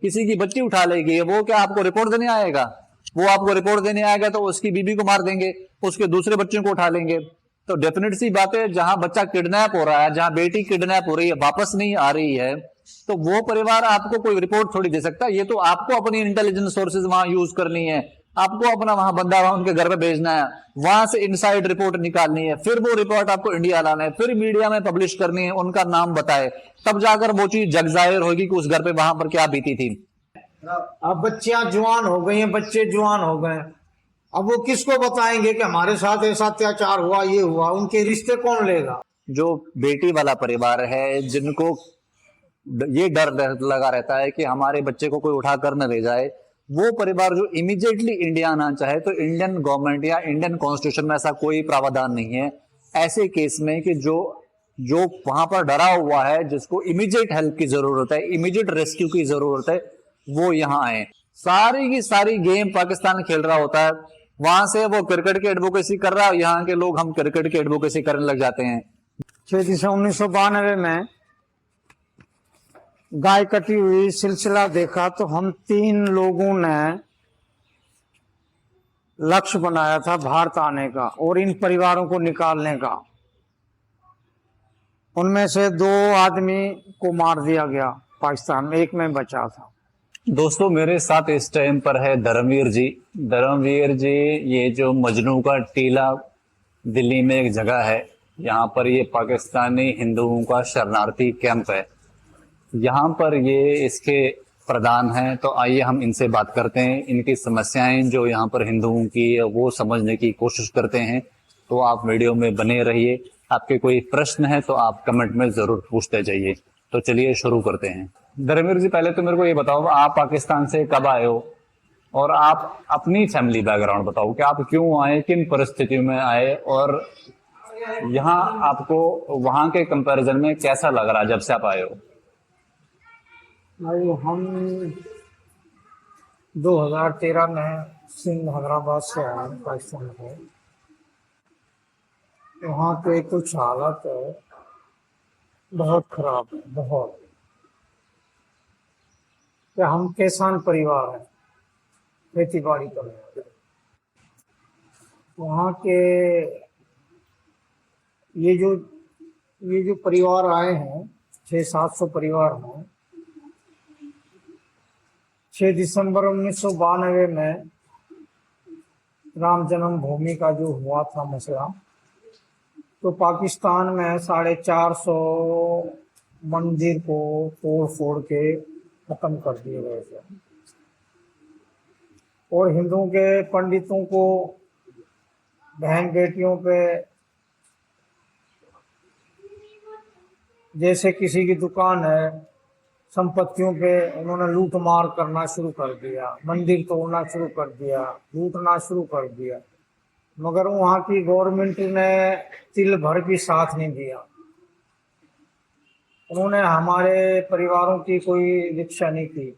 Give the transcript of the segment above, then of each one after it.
किसी की बच्ची उठा लेगी, वो क्या आपको रिपोर्ट देने आएगा? वो आपको रिपोर्ट देने आएगा तो उसकी बीबी को मार देंगे, उसके दूसरे बच्चों को उठा लेंगे। तो डेफिनेट सी बात है, जहां बच्चा किडनैप हो रहा है, जहां बेटी किडनैप हो रही है, वापस नहीं आ रही है, तो वो परिवार आपको कोई रिपोर्ट थोड़ी दे सकता है। ये तो आपको अपनी इंटेलिजेंस सोर्सेज वहां यूज करनी है, आपको अपना वहां बंदा वहां उनके घर पे भेजना है, वहां से इनसाइड रिपोर्ट निकालनी है, फिर वो रिपोर्ट आपको इंडिया लाना है, फिर मीडिया में पब्लिश करनी है, उनका नाम बताए, तब जाकर वो चीज जग जाहिर होगी कि उस घर पे वहां पर क्या बीती थी। अब बच्चियां जवान हो गई हैं, बच्चे जवान हो गए, अब वो किसको बताएंगे कि हमारे साथ ऐसा अत्याचार हुआ, ये हुआ? उनके रिश्ते कौन लेगा? जो बेटी वाला परिवार है, जिनको ये डर लगा रहता है कि हमारे बच्चे को कोई उठा कर न ले जाए, वो परिवार जो इमीडिएटली इंडिया आना चाहे, तो इंडियन गवर्नमेंट या इंडियन कॉन्स्टिट्यूशन में ऐसा कोई प्रावधान नहीं है ऐसे केस में कि जो जो वहां पर डरा हुआ है, जिसको इमीडिएट हेल्प की जरूरत है, इमीडिएट रेस्क्यू की जरूरत है, वो यहाँ आए। सारी की सारी गेम पाकिस्तान खेल रहा होता है, वहां से वो क्रिकेट की एडवोकेसी कर रहा है, यहाँ के लोग हम क्रिकेट की एडवोकेसी करने लग जाते हैं। 6 दिसंबर 1992 में गाय कटी हुई सिलसिला देखा तो हम 3 लोगों ने लक्ष्य बनाया था भारत आने का और इन परिवारों को निकालने का। उनमें से 2 आदमी को मार दिया गया पाकिस्तान में, एक में बचा था। दोस्तों, मेरे साथ इस टाइम पर है धर्मवीर जी। धर्मवीर जी, ये जो मजनू का टीला दिल्ली में एक जगह है, यहाँ पर ये पाकिस्तानी हिंदुओं का शरणार्थी कैंप है, यहाँ पर ये इसके प्रधान हैं। तो आइए हम इनसे बात करते हैं, इनकी समस्याएं जो यहाँ पर हिंदुओं की वो समझने की कोशिश करते हैं। तो आप वीडियो में बने रहिए, आपके कोई प्रश्न है तो आप कमेंट में जरूर पूछते जाइए। तो चलिए शुरू करते हैं। धर्मवीर जी, पहले तो मेरे को ये बताओ, आप पाकिस्तान से कब आए हो, और आप अपनी फैमिली बैकग्राउंड बताओ कि आप क्यों आए, किन परिस्थितियों में आए, और यहाँ आपको वहां के कंपैरिजन में कैसा लग रहा जब से आप आए हो? भाई, हम 2013 में सिंध हैदराबाद से आए पाकिस्तान में। वहाँ पे कुछ हालत बहुत खराब है, बहुत। कि हम किसान परिवार हैं, खेती बाड़ी करने वाले। वहाँ के ये जो परिवार आए हैं, 600-700 परिवार हैं। 6 दिसंबर 1992 में राम जन्मभूमि का जो हुआ था मसला, तो पाकिस्तान में 450 मंदिर को तोड़ फोड़ के खत्म कर दिए गए थे, और हिंदुओं के पंडितों को, बहन बेटियों पे, जैसे किसी की दुकान है, संपत्तियों पे उन्होंने लूट मार करना शुरू कर दिया, मंदिर तोड़ना शुरू कर दिया, लूटना शुरू कर दिया। मगर वहाँ की गवर्नमेंट ने तिल भर भी साथ नहीं दिया। उन्होंने हमारे परिवारों की कोई रक्षा नहीं की,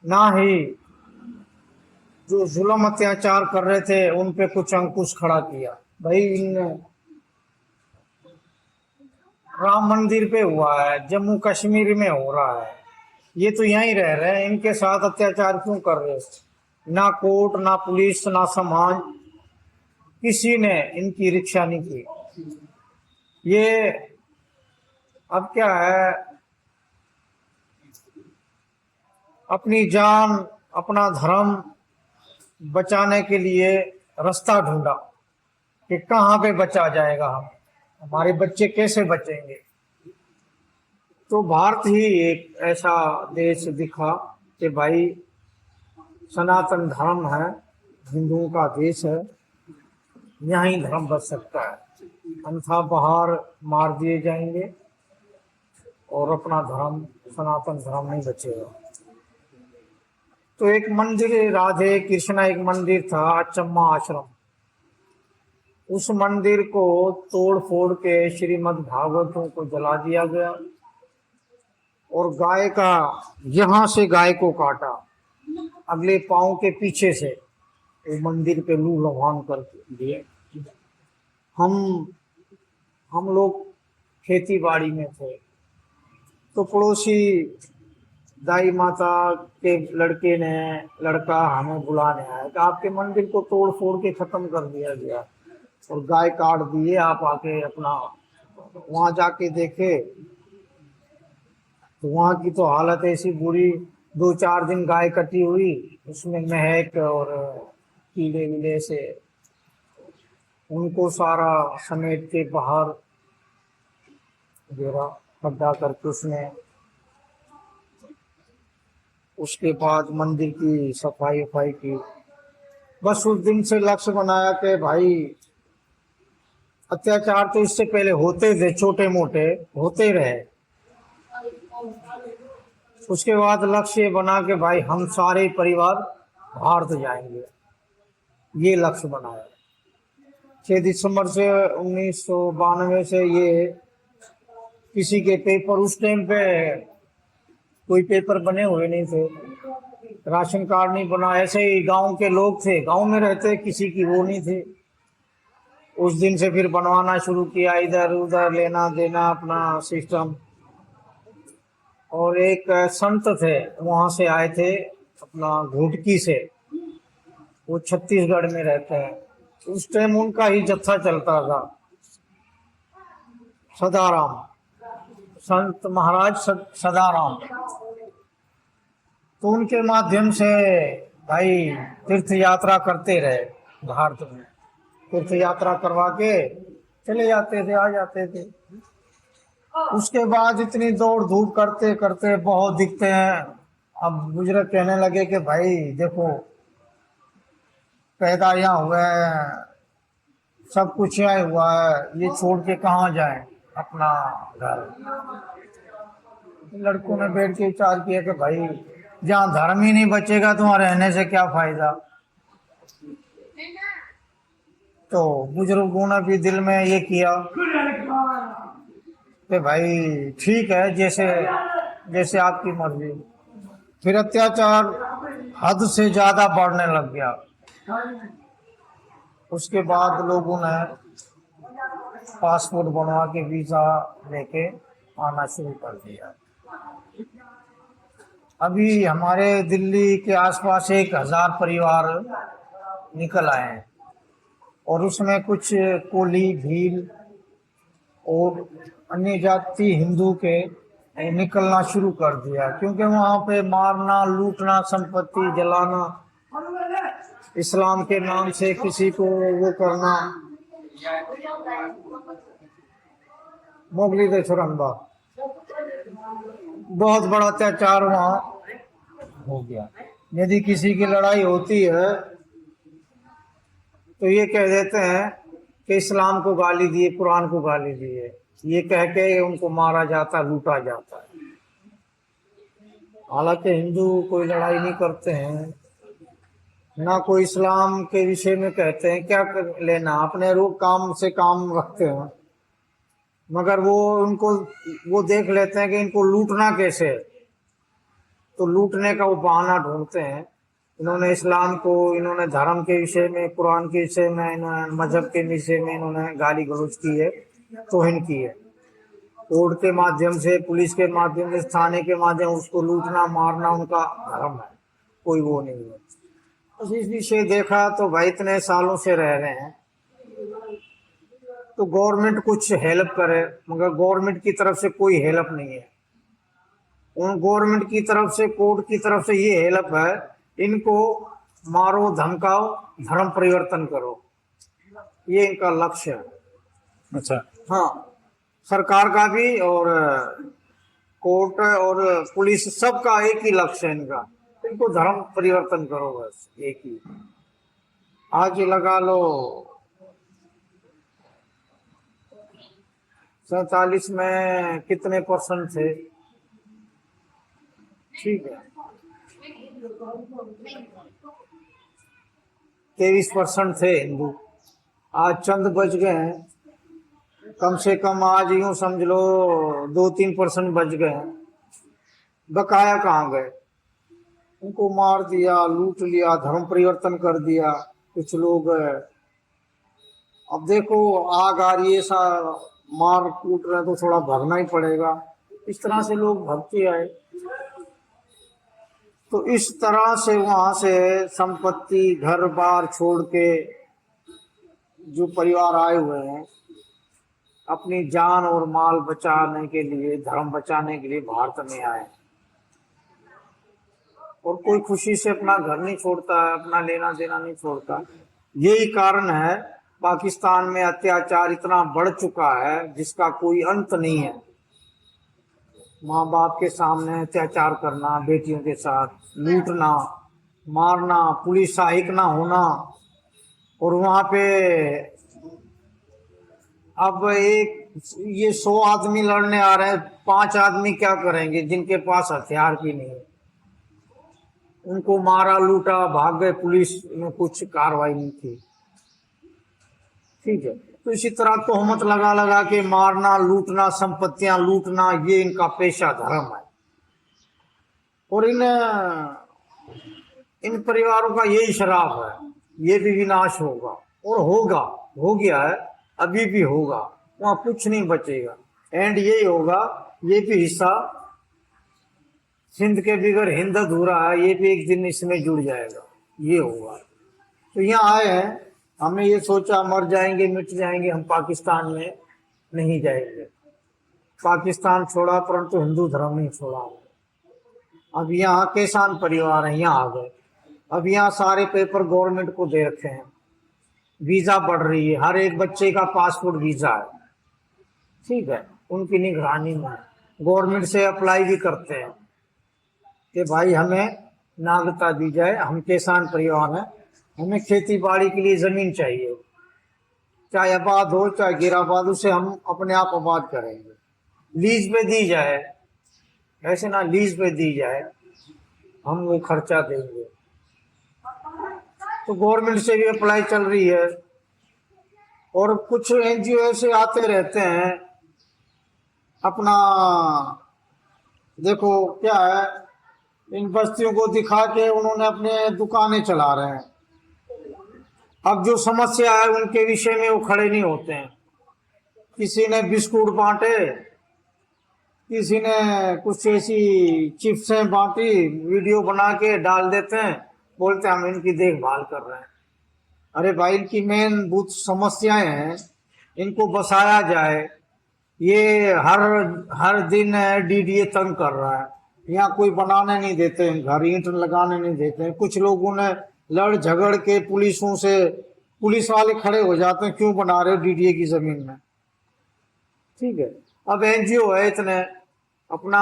ना ही जो जुल्म अत्याचार कर रहे थे उन पे कुछ अंकुश खड़ा किया। भाई, इन राम मंदिर पे हुआ है, जम्मू कश्मीर में हो रहा है, ये तो यहीं रह रहे हैं, इनके साथ अत्याचार क्यों कर रहे हो? ना कोर्ट, ना पुलिस, ना समाज, किसी ने इनकी रक्षा नहीं की। ये अब क्या है, अपनी जान, अपना धर्म बचाने के लिए रास्ता ढूंढा कि कहाँ पे बचा जाएगा, हमारे बच्चे कैसे बचेंगे। तो भारत ही एक ऐसा देश दिखा कि भाई सनातन धर्म है, हिंदुओं का देश है, यहाँ ही धर्म बच सकता है, अन्यथा बाहर मार दिए जाएंगे और अपना धर्म, सनातन धर्म नहीं बचेगा। तो एक मंदिर, राधे कृष्णा एक मंदिर था, अचम्मा आश्रम, उस मंदिर को तोड़ फोड़ के श्रीमद् भागवतों को जला दिया गया, और गाय का, यहाँ से गाय को काटा, अगले पांव के पीछे से वो मंदिर पे लू लुभान कर दिए। हम लोग खेती बाड़ी में थे, तो पड़ोसी दाई माता के लड़का हमें बुलाने आया कि आपके मंदिर को तोड़ फोड़ के खत्म कर दिया गया और गाय काट दिए, आप आके अपना। वहां जाके देखे तो वहां की तो हालत ऐसी बुरी, 2-4 दिन गाय कटी हुई, उसमें महक और कीड़े वीड़े से, उनको सारा समेट के बाहर गिरा, खड्डा करके उसमें। उसके बाद मंदिर की सफाई वफाई की। बस उस दिन से लक्ष्य बनाया कि भाई अत्याचार तो इससे पहले होते थे, छोटे मोटे होते रहे। उसके बाद लक्ष्य बना के भाई हम सारे परिवार भारत जाएंगे, ये लक्ष्य बनाया। 6 दिसंबर से 1992 से ये किसी के पेपर, उस टाइम पे कोई पेपर बने हुए नहीं थे, राशन कार्ड नहीं बना, ऐसे ही गांव के लोग थे, गांव में रहते, किसी की वो नहीं थे। उस दिन से फिर बनवाना शुरू किया, इधर उधर लेना देना अपना सिस्टम। और एक संत थे, वहां से आए थे अपना घुटकी से, वो छत्तीसगढ़ में रहते हैं। उस टाइम उनका ही जत्था चलता था, सदाराम, संत महाराज सदाराम। तो उनके माध्यम से भाई तीर्थ यात्रा करते रहे भारत में, तीर्थ यात्रा करवा के चले जाते थे, आ जाते थे। उसके बाद इतनी दौड़ धूप करते करते बहुत दिखते हैं। अब बुजुर्ग कहने लगे कि भाई देखो, पैदा यहाँ हुआ है, सब कुछ यहाँ हुआ है, ये छोड़ के कहाँ जाए अपना घर। लड़कों ने बैठ के विचार किया कि भाई जहाँ धर्म ही नहीं बचेगा तो वहाँ रहने से क्या फायदा। तो बुजुर्गों ने भी दिल में ये किया कि भाई ठीक है, जैसे जैसे आपकी मर्जी। फिर अत्याचार हद से ज्यादा बढ़ने लग गया। उसके बाद लोगों ने पासपोर्ट बनवा के वीजा लेके आना शुरू कर दिया। अभी हमारे दिल्ली के आसपास 1000 परिवार निकल आए हैं, और उसमें कुछ कोली, भील और अन्य जाति हिंदू के निकलना शुरू कर दिया, क्योंकि वहां पे मारना, लूटना, संपत्ति जलाना, इस्लाम के नाम से किसी को वो करना, मोगली दे छुरंदा, बहुत बड़ा अत्याचार वहां हो गया। यदि किसी की लड़ाई होती है तो ये कह देते हैं कि इस्लाम को गाली दिए, कुरान को गाली दिए, ये कह के उनको मारा जाता, लूटा जाता है। हालांकि हिंदू कोई लड़ाई नहीं करते हैं, ना कोई इस्लाम के विषय में कहते हैं, क्या लेना, अपने रूप काम से काम रखते हैं। मगर वो उनको वो देख लेते हैं कि इनको लूटना कैसे, तो लूटने का वो बहाना ढूंढते हैं। इन्होंने इस्लाम को, इन्होंने धर्म के विषय में, कुरान के विषय में, इन्होंने मजहब के विषय में इन्होंने गाली गलौज की है, तौहीन की है। कोर्ट के माध्यम से, पुलिस के माध्यम से, थाने के माध्यम से उसको लूटना, मारना उनका धर्म है, कोई वो नहीं है। तो इस विषय देखा तो भाई इतने सालों से रह रहे हैं, तो गवर्नमेंट कुछ हेल्प करे, मगर गवर्नमेंट की तरफ से कोई हेल्प नहीं है। उन गवर्नमेंट की तरफ से, कोर्ट की तरफ से ये हेल्प है, इनको मारो, धमकाओ, धर्म परिवर्तन करो, ये इनका लक्ष्य है। अच्छा। हाँ, सरकार का भी और कोर्ट और पुलिस सबका एक ही लक्ष्य है इनका, इनको धर्म परिवर्तन करो, बस एक ही। आज लगा लो 47 में कितने परसेंट थे, ठीक है, 23% थे हिंदू, आज चंद बच गए हैं। कम से कम आज यूं समझ लो 2-3% बच गए हैं। बकाया कहाँ गए? उनको मार दिया, लूट लिया, धर्म परिवर्तन कर दिया कुछ लोग। अब देखो आग आ रही है, सा मार कूट रहे तो थोड़ा भगना ही पड़ेगा, इस तरह से लोग भगते आए। तो इस तरह से वहां से संपत्ति घर बार छोड़ के जो परिवार आए हुए हैं अपनी जान और माल बचाने के लिए, धर्म बचाने के लिए भारत में आए, और कोई खुशी से अपना घर नहीं छोड़ता है, अपना लेना देना नहीं छोड़ता। यही कारण है पाकिस्तान में अत्याचार इतना बढ़ चुका है जिसका कोई अंत नहीं है। माँ बाप के सामने अत्याचार करना, बेटियों के साथ लूटना, मारना, पुलिस सहायक ना होना, और वहां पे अब ये 100 आदमी लड़ने आ रहे हैं, 5 आदमी क्या करेंगे जिनके पास हथियार भी नहीं है? उनको मारा लूटा भाग गए, पुलिस में कुछ कार्रवाई नहीं थी। ठीक है, तो इसी तरह तोहमत लगा लगा के मारना, लूटना, संपत्तियां लूटना, ये इनका पेशा धर्म है। और इन परिवारों का यही श्राप है, ये भी विनाश होगा और होगा, हो गया है, अभी भी होगा, वहां कुछ नहीं बचेगा। एंड यही होगा, ये भी हिस्सा सिंध के बिगर हिंद अधूरा है, ये भी एक दिन इसमें जुड़ जाएगा, ये होगा। तो यहाँ आए हैं, हमने ये सोचा मर जाएंगे मिट जाएंगे, हम पाकिस्तान में नहीं जाएंगे। पाकिस्तान छोड़ा परंतु हिंदू धर्म नहीं छोड़ा। अब यहाँ किसान परिवार है, यहाँ आ गए। अब यहाँ सारे पेपर गवर्नमेंट को दे रखे हैं, वीजा बढ़ रही है, हर एक बच्चे का पासपोर्ट वीजा है। ठीक है, उनकी निगरानी में गवर्नमेंट से अप्लाई भी करते हैं कि भाई हमें नागरिकता दी जाए, हम किसान परिवार हैं, हमें खेती बाड़ी के लिए जमीन चाहिए, चाहे आबाद हो चाहे गिराबाद, उसे हम अपने आप आबाद करेंगे, लीज पे दी जाए, ऐसे ना लीज पे दी जाए, हम वो खर्चा देंगे। तो गवर्नमेंट से भी अप्लाई चल रही है, और कुछ एनजीओ ऐसे आते रहते हैं अपना, देखो क्या है, इन बस्तियों को दिखा के उन्होंने अपने दुकानें चला रहे हैं। अब जो समस्या है उनके विषय में वो खड़े नहीं होते हैं। किसी ने बिस्कुट बांटे, किसी ने कुछ ऐसी चिप्सें बांटी, वीडियो बना के डाल देते हैं, बोलते हैं हम इनकी देखभाल कर रहे हैं। अरे भाई, इनकी मेन बुत समस्याएं हैं, इनको बसाया जाए। ये हर दिन डीडीए तंग कर रहा है, यहाँ कोई बनाने नहीं देते हैं घर, ईंट लगाने नहीं देते हैं। कुछ लोगों ने लड़ झगड़ के पुलिसों से, पुलिस वाले खड़े हो जाते हैं, क्यों बना रहे हो डीडीए की जमीन में? ठीक है, अब एनजीओ है इतने, अपना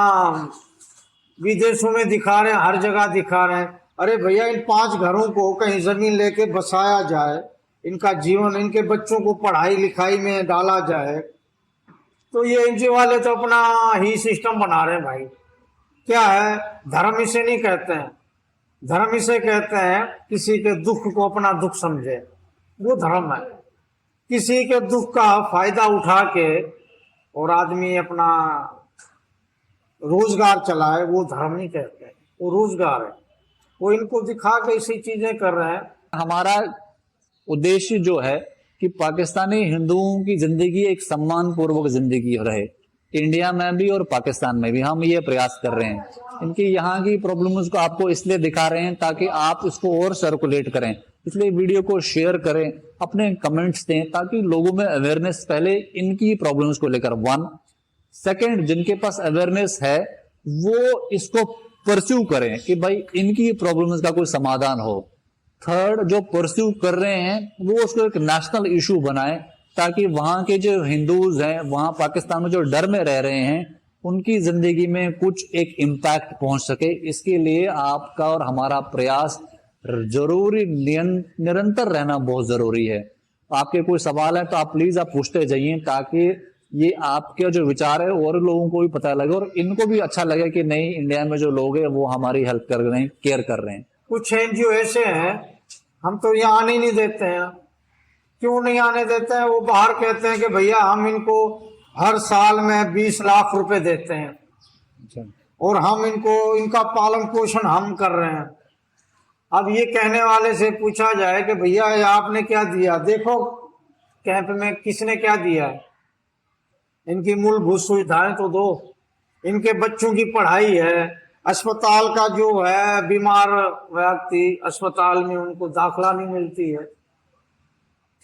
विदेशों में दिखा रहे हैं, हर जगह दिखा रहे हैं। अरे भैया, इन 5 घरों को कहीं जमीन लेके बसाया जाए, इनका जीवन, इनके बच्चों को पढ़ाई लिखाई में डाला जाए, तो ये एनजीओ वाले तो अपना ही सिस्टम बना रहे हैं भाई। क्या है, धर्म इसे नहीं कहते हैं, धर्म इसे कहते हैं किसी के दुख को अपना दुख समझे, वो धर्म है। किसी के दुख का फायदा उठा के और आदमी अपना रोजगार चलाए, वो धर्म नहीं कहते, वो रोजगार है। वो इनको दिखा के इसी चीजें कर रहे हैं। हमारा उद्देश्य जो है कि पाकिस्तानी हिंदुओं की जिंदगी एक सम्मान पूर्वक जिंदगी रहे, इंडिया में भी और पाकिस्तान में भी हम ये प्रयास कर रहे हैं। इनकी यहाँ की प्रॉब्लम्स को आपको इसलिए दिखा रहे हैं ताकि आप इसको और सर्कुलेट करें, इसलिए वीडियो को शेयर करें, अपने कमेंट्स दें, ताकि लोगों में अवेयरनेस पहले इनकी प्रॉब्लम्स को लेकर, 1 सेकंड जिनके पास अवेयरनेस है वो इसको परस्यू करें कि भाई इनकी प्रॉब्लम्स का कोई समाधान हो। 3rd, जो परस्यू कर रहे हैं वो उसको एक नेशनल इशू बनाएं, ताकि वहां के जो हिंदूज हैं, वहां पाकिस्तान में जो डर में रह रहे हैं, उनकी जिंदगी में कुछ एक इम्पैक्ट पहुंच सके। इसके लिए आपका और हमारा प्रयास जरूरी, निरंतर रहना बहुत जरूरी है। आपके कोई सवाल है तो आप प्लीज आप पूछते जाइए, ताकि ये आपके जो विचार है और लोगों को भी पता लगे और इनको भी अच्छा लगे कि नहीं, इंडिया में जो लोग हैं वो हमारी हेल्प कर रहे हैं, केयर कर रहे हैं। कुछ एनजीओ ऐसे हैं, हम तो यहाँ आने नहीं देते हैं। क्यों नहीं आने देते हैं? वो बाहर कहते हैं कि भैया हम इनको हर साल में 20 लाख रुपए देते हैं और हम इनको, इनका पालन पोषण हम कर रहे हैं। अब ये कहने वाले से पूछा जाए कि भैया आपने क्या दिया, देखो कैंप में किसने क्या दिया है, इनकी मूलभूत सुविधाएं तो दो, इनके बच्चों की पढ़ाई है, अस्पताल का जो है, बीमार व्यक्ति अस्पताल में उनको दाखिला नहीं मिलती है,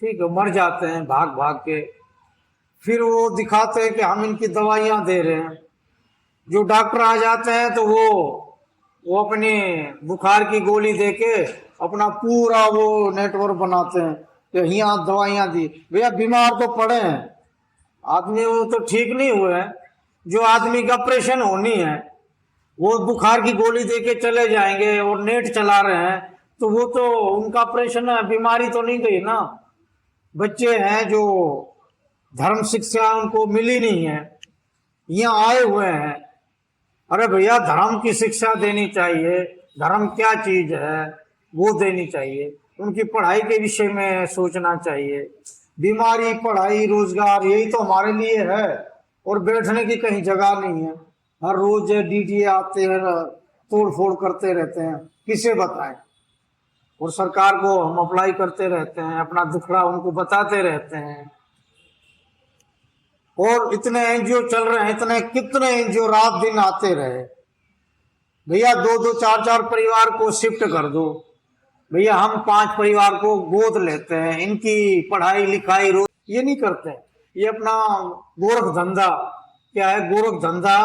ठीक है, मर जाते हैं भाग भाग के। फिर वो दिखाते हैं कि हम इनकी दवाइयां दे रहे हैं। जो डॉक्टर आ जाते हैं तो वो अपने बुखार की गोली देके अपना पूरा वो नेटवर्क बनाते हैं कि यहाँ दवाइयां दी। भैया बीमार तो पड़े हैं आदमी, वो तो ठीक नहीं हुए हैं। जो आदमी का ऑपरेशन होनी है वो बुखार की गोली देके चले जाएंगे और नेट चला रहे हैं, तो वो तो उनका ऑपरेशन है, बीमारी तो नहीं गई ना। बच्चे हैं जो धर्म शिक्षा उनको मिली नहीं है, यहाँ आए हुए हैं। अरे भैया धर्म की शिक्षा देनी चाहिए, धर्म क्या चीज है वो देनी चाहिए। उनकी पढ़ाई के विषय में सोचना चाहिए। बीमारी, पढ़ाई, रोजगार यही तो हमारे लिए है, और बैठने की कहीं जगह नहीं है। हर रोज डीडीए आते हैं, तोड़ फोड़ करते रहते हैं, किसे बताएं। और सरकार को हम अप्लाई करते रहते हैं, अपना दुखड़ा उनको बताते रहते हैं। और इतने एनजीओ चल रहे हैं, इतने कितने एनजीओ रात दिन आते रहे। भैया 2-2, 4-4 परिवार को शिफ्ट कर दो। भैया हम 5 परिवार को गोद लेते हैं, इनकी पढ़ाई लिखाई रोज ये नहीं करते। ये अपना गोरख धंधा, क्या है गोरख धंधा,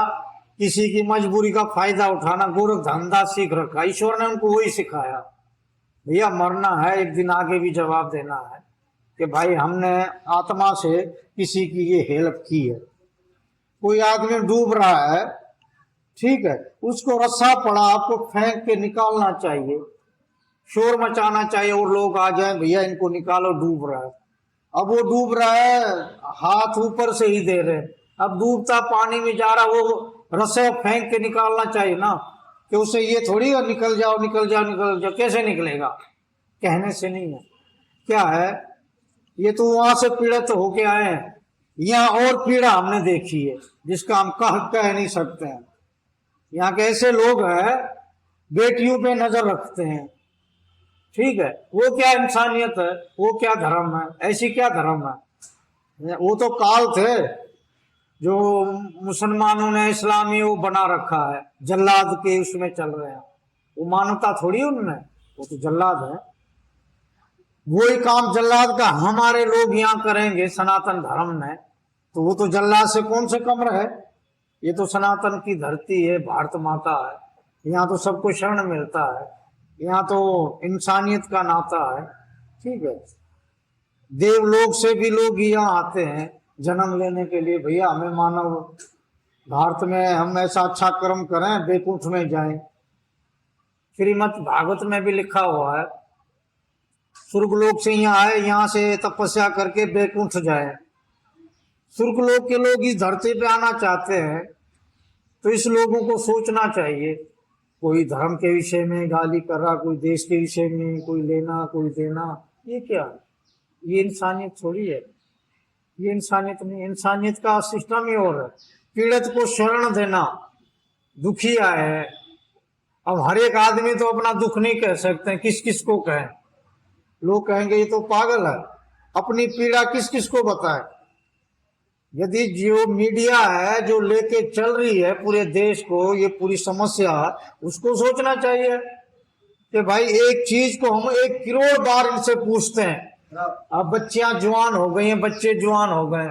किसी की मजबूरी का फायदा उठाना, गोरख धंधा सीख रखा। ईश्वर ने उनको वही सिखाया। भैया मरना है, एक दिन आगे भी जवाब देना है कि भाई हमने आत्मा से किसी की ये हेल्प की है। कोई आदमी डूब रहा है, ठीक है, उसको रस्सा पड़ा, आपको फेंक के निकालना चाहिए, शोर मचाना चाहिए और लोग आ जाएं, भैया इनको निकालो, डूब रहा है। अब वो डूब रहा है, हाथ ऊपर से ही दे रहे, अब डूबता पानी में जा रहा, वो रस्से फेंक के निकालना चाहिए ना, कि उसे ये थोड़ी निकल जाओ निकल जाओ निकल जाओ। कैसे निकलेगा? कहने से नहीं है। क्या है, ये तो वहां से पीड़ित होके आए हैं, यहाँ और पीड़ा हमने देखी है जिसका हम कह नहीं सकते हैं। यहाँ के ऐसे लोग हैं बेटियों पे नजर रखते हैं, ठीक है, वो क्या इंसानियत है, वो क्या धर्म है, ऐसी क्या धर्म है। वो तो काल थे जो मुसलमानों ने इस्लामी वो बना रखा है, जल्लाद के उसमें चल रहे हैं। वो मानवता थोड़ी उनमें, वो तो जल्लाद है। वही काम जल्लाद का हमारे लोग यहाँ करेंगे सनातन धर्म में, तो वो तो जल्लाद से कौन से कम रहे। ये तो सनातन की धरती है, भारत माता है, यहाँ तो सबको शरण मिलता है, यहाँ तो इंसानियत का नाता है, ठीक है। देवलोक से भी लोग यहाँ आते हैं जन्म लेने के लिए। भैया हमें मानव भारत में हम ऐसा अच्छा कर्म करें, बैकुंठ में जाएं। श्रीमद् भागवत में भी लिखा हुआ है, स्वर्गलोक से यहाँ आए, यहाँ से तपस्या करके बैकुंठ जाए। स्वर्गलोक के लोग इस धरती पे आना चाहते हैं, तो इस लोगों को सोचना चाहिए। कोई धर्म के विषय में गाली कर रहा, कोई देश के विषय में, कोई लेना कोई देना, ये क्या, ये इंसानियत थोड़ी है। ये इंसानियत नहीं, इंसानियत का सिस्टम ही और है। पीड़ित को शरण देना, दुखी आए है। अब हर एक आदमी तो अपना दुख नहीं कह सकते हैं, किस किस को कहें। लोग कहेंगे ये तो पागल है, अपनी पीड़ा किस किस को बताए। यदि जो मीडिया है जो लेके चल रही है पूरे देश को, ये पूरी समस्या, उसको सोचना चाहिए कि भाई एक चीज को हम 1 करोड़ बार इनसे पूछते हैं। अब बच्चियां जवान हो गई हैं, बच्चे जवान हो गए,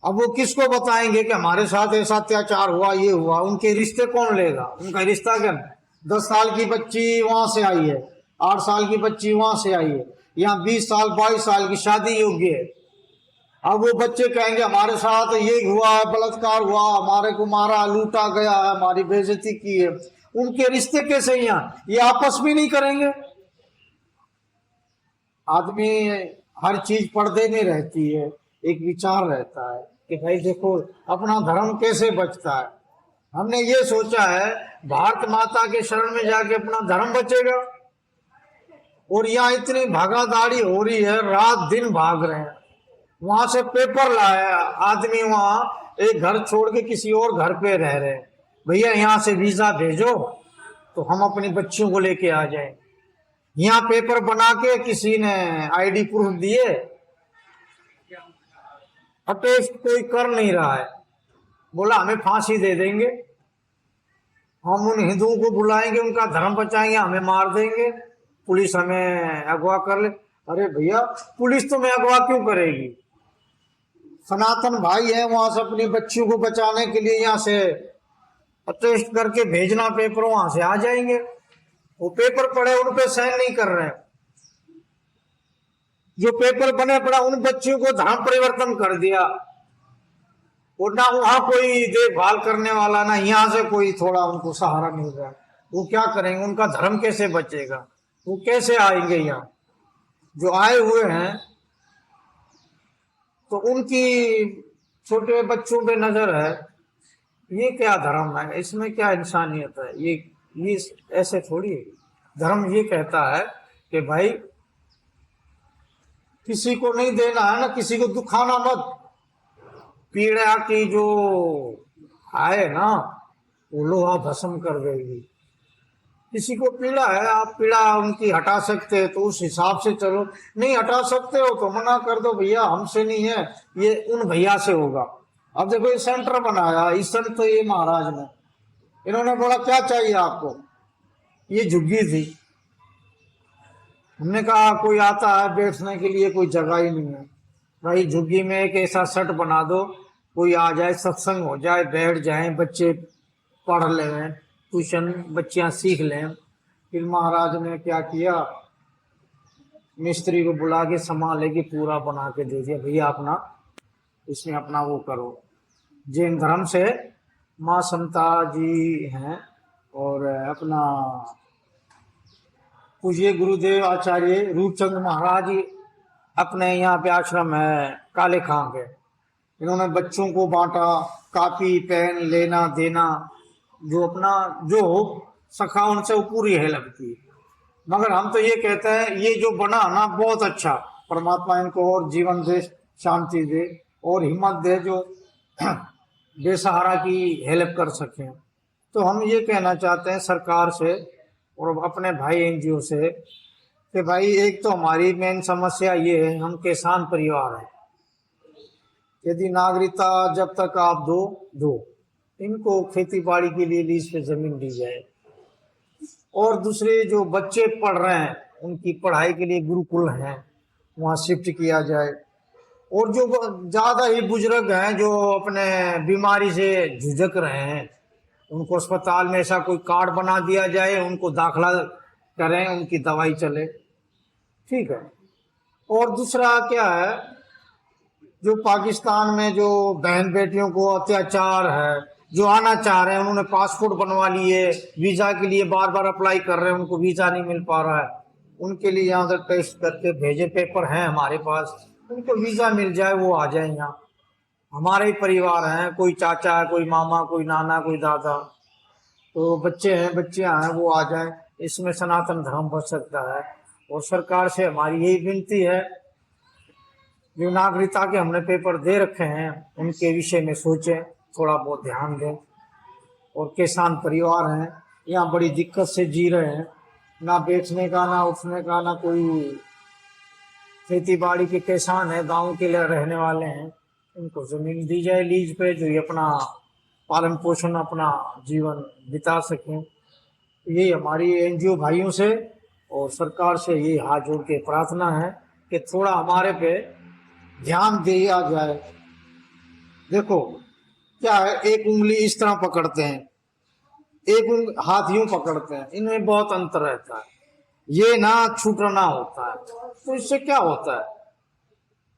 अब वो किसको बताएंगे कि हमारे साथ ऐसा अत्याचार हुआ, ये हुआ। उनके रिश्ते कौन लेगा? उनका रिश्ता क्या? 10 साल की बच्ची वहां से आई है, 8 साल की बच्ची वहां से आई है, यहाँ 20 साल 22 साल की शादी योग्य है। अब वो बच्चे कहेंगे हमारे साथ ये हुआ है, बलात्कार हुआ, हमारे को मारा, लूटा गया है, हमारी बेइज्जती की है। उनके रिश्ते कैसे यहाँ? ये आपस में नहीं करेंगे। आदमी हर चीज पर्दे में रहती है, एक विचार रहता है कि भाई देखो अपना धर्म कैसे बचता है। हमने ये सोचा है भारत माता के शरण में जाके अपना धर्म बचेगा, और यहाँ इतनी भागादाड़ी हो रही है, रात दिन भाग रहे हैं। वहां से पेपर लाया आदमी, वहां एक घर छोड़ के किसी और घर पे रह रहे हैं। भैया यहाँ से वीजा भेजो तो हम अपनी बच्चियों को लेके आ जाए। यहाँ पेपर बना के किसी ने आईडी प्रूफ दिए, अटेस्ट कोई कर नहीं रहा है, बोला हमें फांसी दे देंगे। हम उन हिंदुओं को बुलाएंगे, उनका धर्म बचाएंगे, हमें मार देंगे, पुलिस हमें अगवा कर ले। अरे भैया, पुलिस तुम्हें अगवा क्यों करेगी? सनातन भाई है, वहां से अपनी बच्चियों को बचाने के लिए यहाँ से अटेस्ट करके भेजना पेपर, वहां से आ जाएंगे। वो पेपर पढ़े, उन पे साइन नहीं कर रहे हैं। जो पेपर बने पड़ा, उन बच्चियों को धर्म परिवर्तन कर दिया, और ना वहां कोई देखभाल करने वाला, ना यहाँ से कोई थोड़ा उनको सहारा मिल रहा है। वो क्या करेंगे? उनका धर्म कैसे बचेगा? वो कैसे आएंगे यहाँ? जो आए हुए हैं तो उनकी छोटे बच्चों पे नजर है। ये क्या धर्म है? इसमें क्या इंसानियत है? ये ऐसे थोड़ी है। धर्म ये कहता है कि भाई किसी को नहीं देना है ना, किसी को दुखाना मत। पीड़ा की जो आए ना, वो लोहा भस्म कर देगी। किसी को पीड़ा है, आप पीड़ा उनकी हटा सकते हैं तो उस हिसाब से चलो। नहीं हटा सकते हो तो मना कर दो, भैया हमसे नहीं है, ये उन भैया से होगा। अब देखो ये सेंटर बनाया इस संत ये महाराज ने, इन्होंने बोला क्या चाहिए आपको? ये झुग्गी थी। हमने कहा कोई आता है बैठने के लिए, कोई जगह ही नहीं है भाई, झुग्गी में एक ऐसा सेट बना दो, कोई आ जाए, सत्संग हो जाए, बैठ जाए, बच्चे पढ़ लें, ट्यूशन बच्चियां सीख लें। फिर महाराज ने क्या किया, मिस्त्री को बुला के सामान लेके पूरा बना के दे दिया, भैया अपना इसमें अपना वो करो। जैन धर्म से माँ समता जी हैं, और अपना पूज्य गुरुदेव आचार्य रूपचंद महाराज जी, अपने यहाँ पे आश्रम है काले खां के, इन्होंने बच्चों को बांटा, कापी पेन लेना देना, जो अपना जो सखा उनसे वो पूरी हेल्प की। मगर हम तो ये कहते हैं ये जो बना ना बहुत अच्छा, परमात्मा इनको और जीवन दे, शांति दे और हिम्मत दे, जो बेसहारा की हेल्प कर सकें। तो हम ये कहना चाहते हैं सरकार से और अपने भाई एनजीओ से कि भाई एक तो हमारी मेन समस्या ये है, हम किसान परिवार हैं। यदि नागरिकता जब तक आप दो इनको खेती बाड़ी के लिए लीज पे जमीन दी जाए, और दूसरे जो बच्चे पढ़ रहे हैं उनकी पढ़ाई के लिए गुरुकुल हैं वहाँ शिफ्ट किया जाए, और जो ज़्यादा ही बुजुर्ग हैं जो अपने बीमारी से झुझक रहे हैं उनको अस्पताल में ऐसा कोई कार्ड बना दिया जाए, उनको दाखिला करें, उनकी दवाई चले, ठीक है। और दूसरा क्या है, जो पाकिस्तान में जो बहन बेटियों को अत्याचार है, जो आना चाह रहे हैं उन्होंने पासपोर्ट बनवा लिए, वीज़ा के लिए बार बार अप्लाई कर रहे हैं, उनको वीज़ा नहीं मिल पा रहा है, उनके लिए यहाँ से टेस्ट करके भेजे पेपर हैं हमारे पास, उनको वीज़ा मिल जाए, वो आ जाए यहाँ। हमारे ही परिवार हैं, कोई चाचा है, कोई मामा, कोई नाना, कोई दादा, तो बच्चे हैं बच्चियाँ हैं, वो आ जाए। इसमें सनातन धर्म बच सकता है। और सरकार से हमारी यही विनती है, जो नागरिकता के हमने पेपर दे रखे हैं उनके विषय में सोचें, थोड़ा बहुत ध्यान दें। और किसान परिवार हैं, यहाँ बड़ी दिक्कत से जी रहे हैं, ना बैठने का, ना उठने का, ना कोई खेती बाड़ी के किसान है, गांव के लिए रहने वाले हैं, इनको जमीन दी जाए लीज पे, जो ये अपना पालन पोषण अपना जीवन बिता सकें। यही हमारी एनजीओ भाइयों से और सरकार से ये हाथ जोड़ के प्रार्थना है कि थोड़ा हमारे पे ध्यान दिया जाए। देखो क्या है, एक उंगली इस तरह पकड़ते हैं, एक हाथ यूं पकड़ते हैं, इनमें बहुत अंतर रहता है। ये ना छूटना होता है, तो इससे क्या होता है,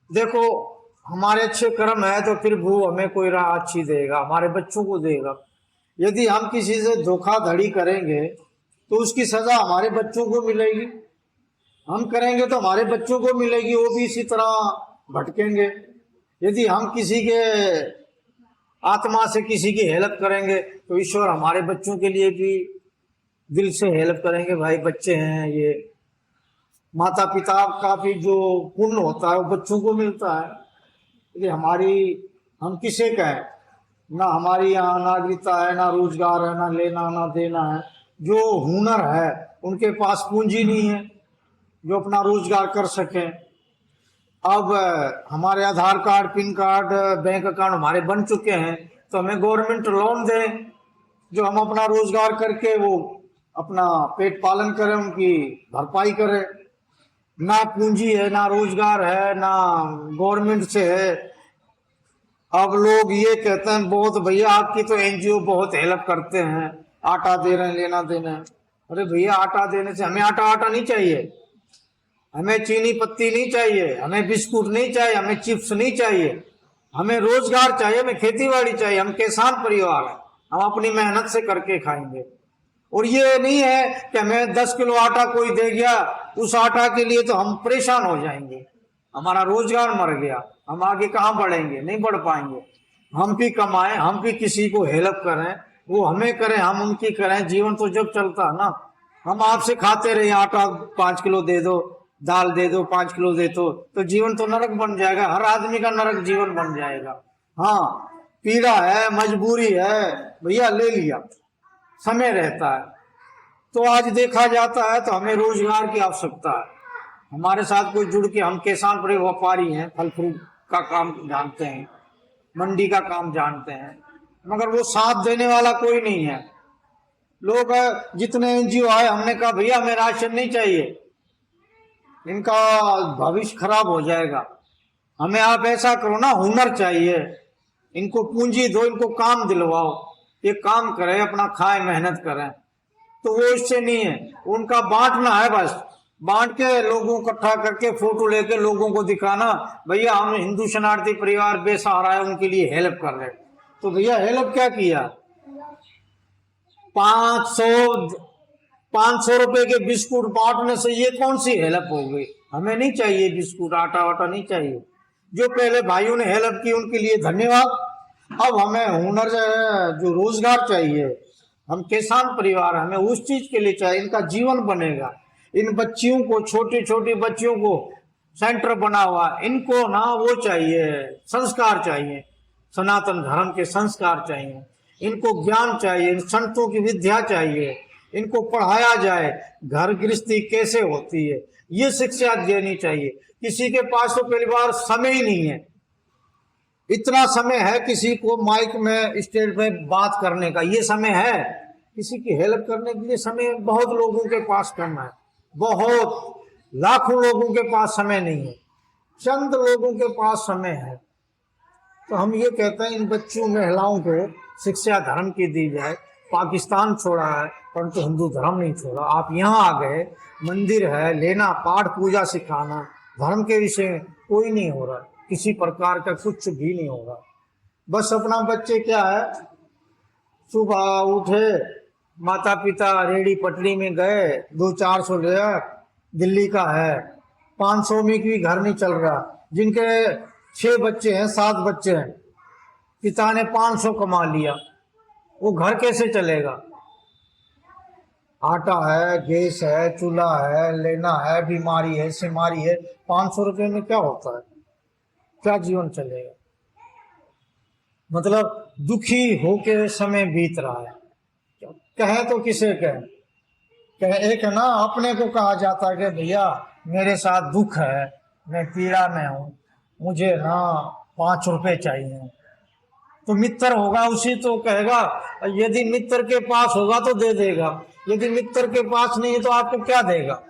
देखो हमारे अच्छे कर्म है तो फिर वो हमें कोई राह अच्छी देगा, हमारे बच्चों को देगा। यदि हम किसी से धोखाधड़ी करेंगे तो उसकी सजा हमारे बच्चों को मिलेगी, हम करेंगे तो हमारे बच्चों को मिलेगी, वो भी इसी तरह भटकेंगे। यदि हम किसी के आत्मा से किसी की हेल्प करेंगे तो ईश्वर हमारे बच्चों के लिए भी दिल से हेल्प करेंगे। भाई बच्चे हैं, ये माता पिता का भी जो पुण्य होता है वो बच्चों को मिलता है। इसलिए हम किसे कहें, ना हमारी यहाँ नागरिकता है, ना रोजगार है, ना लेना ना देना है। जो हुनर है उनके पास पूंजी नहीं है जो अपना रोजगार कर सकें। अब हमारे Aadhaar card, pin card, bank account हमारे बन चुके हैं, तो हमें गवर्नमेंट लोन दें जो हम अपना रोजगार करके वो अपना पेट पालन करें, उनकी भरपाई करें। ना पूंजी है, ना रोजगार है, ना गवर्नमेंट से है। अब लोग ये कहते हैं बहुत भैया आपकी तो एनजीओ बहुत हेल्प करते हैं, आटा दे रहे हैं, लेना देना है। अरे भैया आटा देने से हमें आटा नहीं चाहिए, हमें चीनी पत्ती नहीं चाहिए, हमें बिस्कुट नहीं चाहिए, हमें चिप्स नहीं चाहिए, हमें रोजगार चाहिए, हमें खेती बाड़ी चाहिए। हम किसान परिवार हैं, हम अपनी मेहनत से करके खाएंगे। और ये नहीं है कि हमें 10 किलो आटा कोई दे गया, उस आटा के लिए तो हम परेशान हो जाएंगे, हमारा रोजगार मर गया, हम आगे कहाँ बढ़ेंगे, नहीं बढ़ पाएंगे। हम भी कमाएं, हम भी किसी को हेल्प करें, वो हमें करें, हम उनकी करें, जीवन तो जब चलता है ना। हम आपसे खाते रहे आटा 5 किलो दे दो, दाल दे दो 5 किलो दे दो, तो जीवन तो नरक बन जाएगा, हर आदमी का नरक जीवन बन जाएगा। हाँ पीड़ा है, मजबूरी है, भैया ले लिया, समय रहता है। तो आज देखा जाता है तो हमें रोजगार की आवश्यकता है। हमारे साथ कोई जुड़ के, हम किसान बड़े व्यापारी हैं, फल फ्रूट का काम जानते हैं, मंडी का काम जानते हैं, मगर वो साथ देने वाला कोई नहीं है। लोग जितने एनजीओ आए, हमने कहा भैया हमें राशन नहीं चाहिए, इनका भविष्य खराब हो जाएगा, हमें आप ऐसा करो ना, हुनर चाहिए, इनको पूंजी दो, इनको काम दिलवाओ, ये काम करें, अपना खाएं, मेहनत करें। तो वो इससे नहीं है, उनका बांटना है, बस बांट के लोगों को इकट्ठा करके फोटो लेके लोगों को दिखाना, भैया हम हिंदू शरणार्थी परिवार बेसहारा है, उनके लिए हेल्प कर रहे। तो भैया हेल्प क्या किया? 500 रुपए के बिस्कुट बांटने से ये कौन सी हेल्प हो गई? हमें नहीं चाहिए बिस्कुट, आटा वाटा नहीं चाहिए। जो पहले भाइयों ने हेल्प की उनके लिए धन्यवाद। अब हमें हुनर जो रोजगार चाहिए, हम किसान परिवार, हमें उस चीज के लिए चाहिए, इनका जीवन बनेगा। इन बच्चियों को, छोटी छोटी बच्चियों को सेंटर बना हुआ, इनको ना वो चाहिए, संस्कार चाहिए, सनातन धर्म के संस्कार चाहिए, इनको ज्ञान चाहिए, इन संतों की विद्या चाहिए, इनको पढ़ाया जाए, घर गृहस्थी कैसे होती है ये शिक्षा देनी चाहिए। किसी के पास तो पहली बार समय ही नहीं है, इतना समय है किसी को माइक में स्टेज में बात करने का, ये समय है? किसी की हेल्प करने के लिए समय बहुत लोगों के पास कम है, बहुत लाखों लोगों के पास समय नहीं है, चंद लोगों के पास समय है। तो हम ये कहते हैं इन बच्चों महिलाओं को शिक्षा धर्म की दी जाए। पाकिस्तान छोड़ा है परंतु हिंदू धर्म नहीं छोड़ा। आप यहाँ आ गए, मंदिर है, लेना, पाठ पूजा सिखाना, धर्म के विषय में कोई नहीं हो रहा, किसी प्रकार का कुछ भी नहीं हो रहा। बस अपना बच्चे क्या है, सुबह उठे, माता पिता रेडी पटरी में गए, 200-400 लिया, दिल्ली का है, 500 में भी घर नहीं चल रहा। जिनके 6 बच्चे हैं, 7 बच्चे हैं, पिता ने 500 कमा लिया, वो घर कैसे चलेगा? आटा है, गैस है, चूल्हा है, लेना है, बीमारी है, सिमारी है, 500 रुपये में क्या होता है? क्या जीवन चलेगा? मतलब दुखी होके समय बीत रहा है। कहे तो किसे कहे? एक है ना, अपने को कहा जाता है कि भैया मेरे साथ दुख है, मैं पीड़ा में हूँ, मुझे ना 5 रुपए चाहिए। तो मित्र होगा उसी तो कहेगा, यदि मित्र के पास होगा तो दे देगा, यदि मित्र के पास नहीं है तो आपको क्या देगा?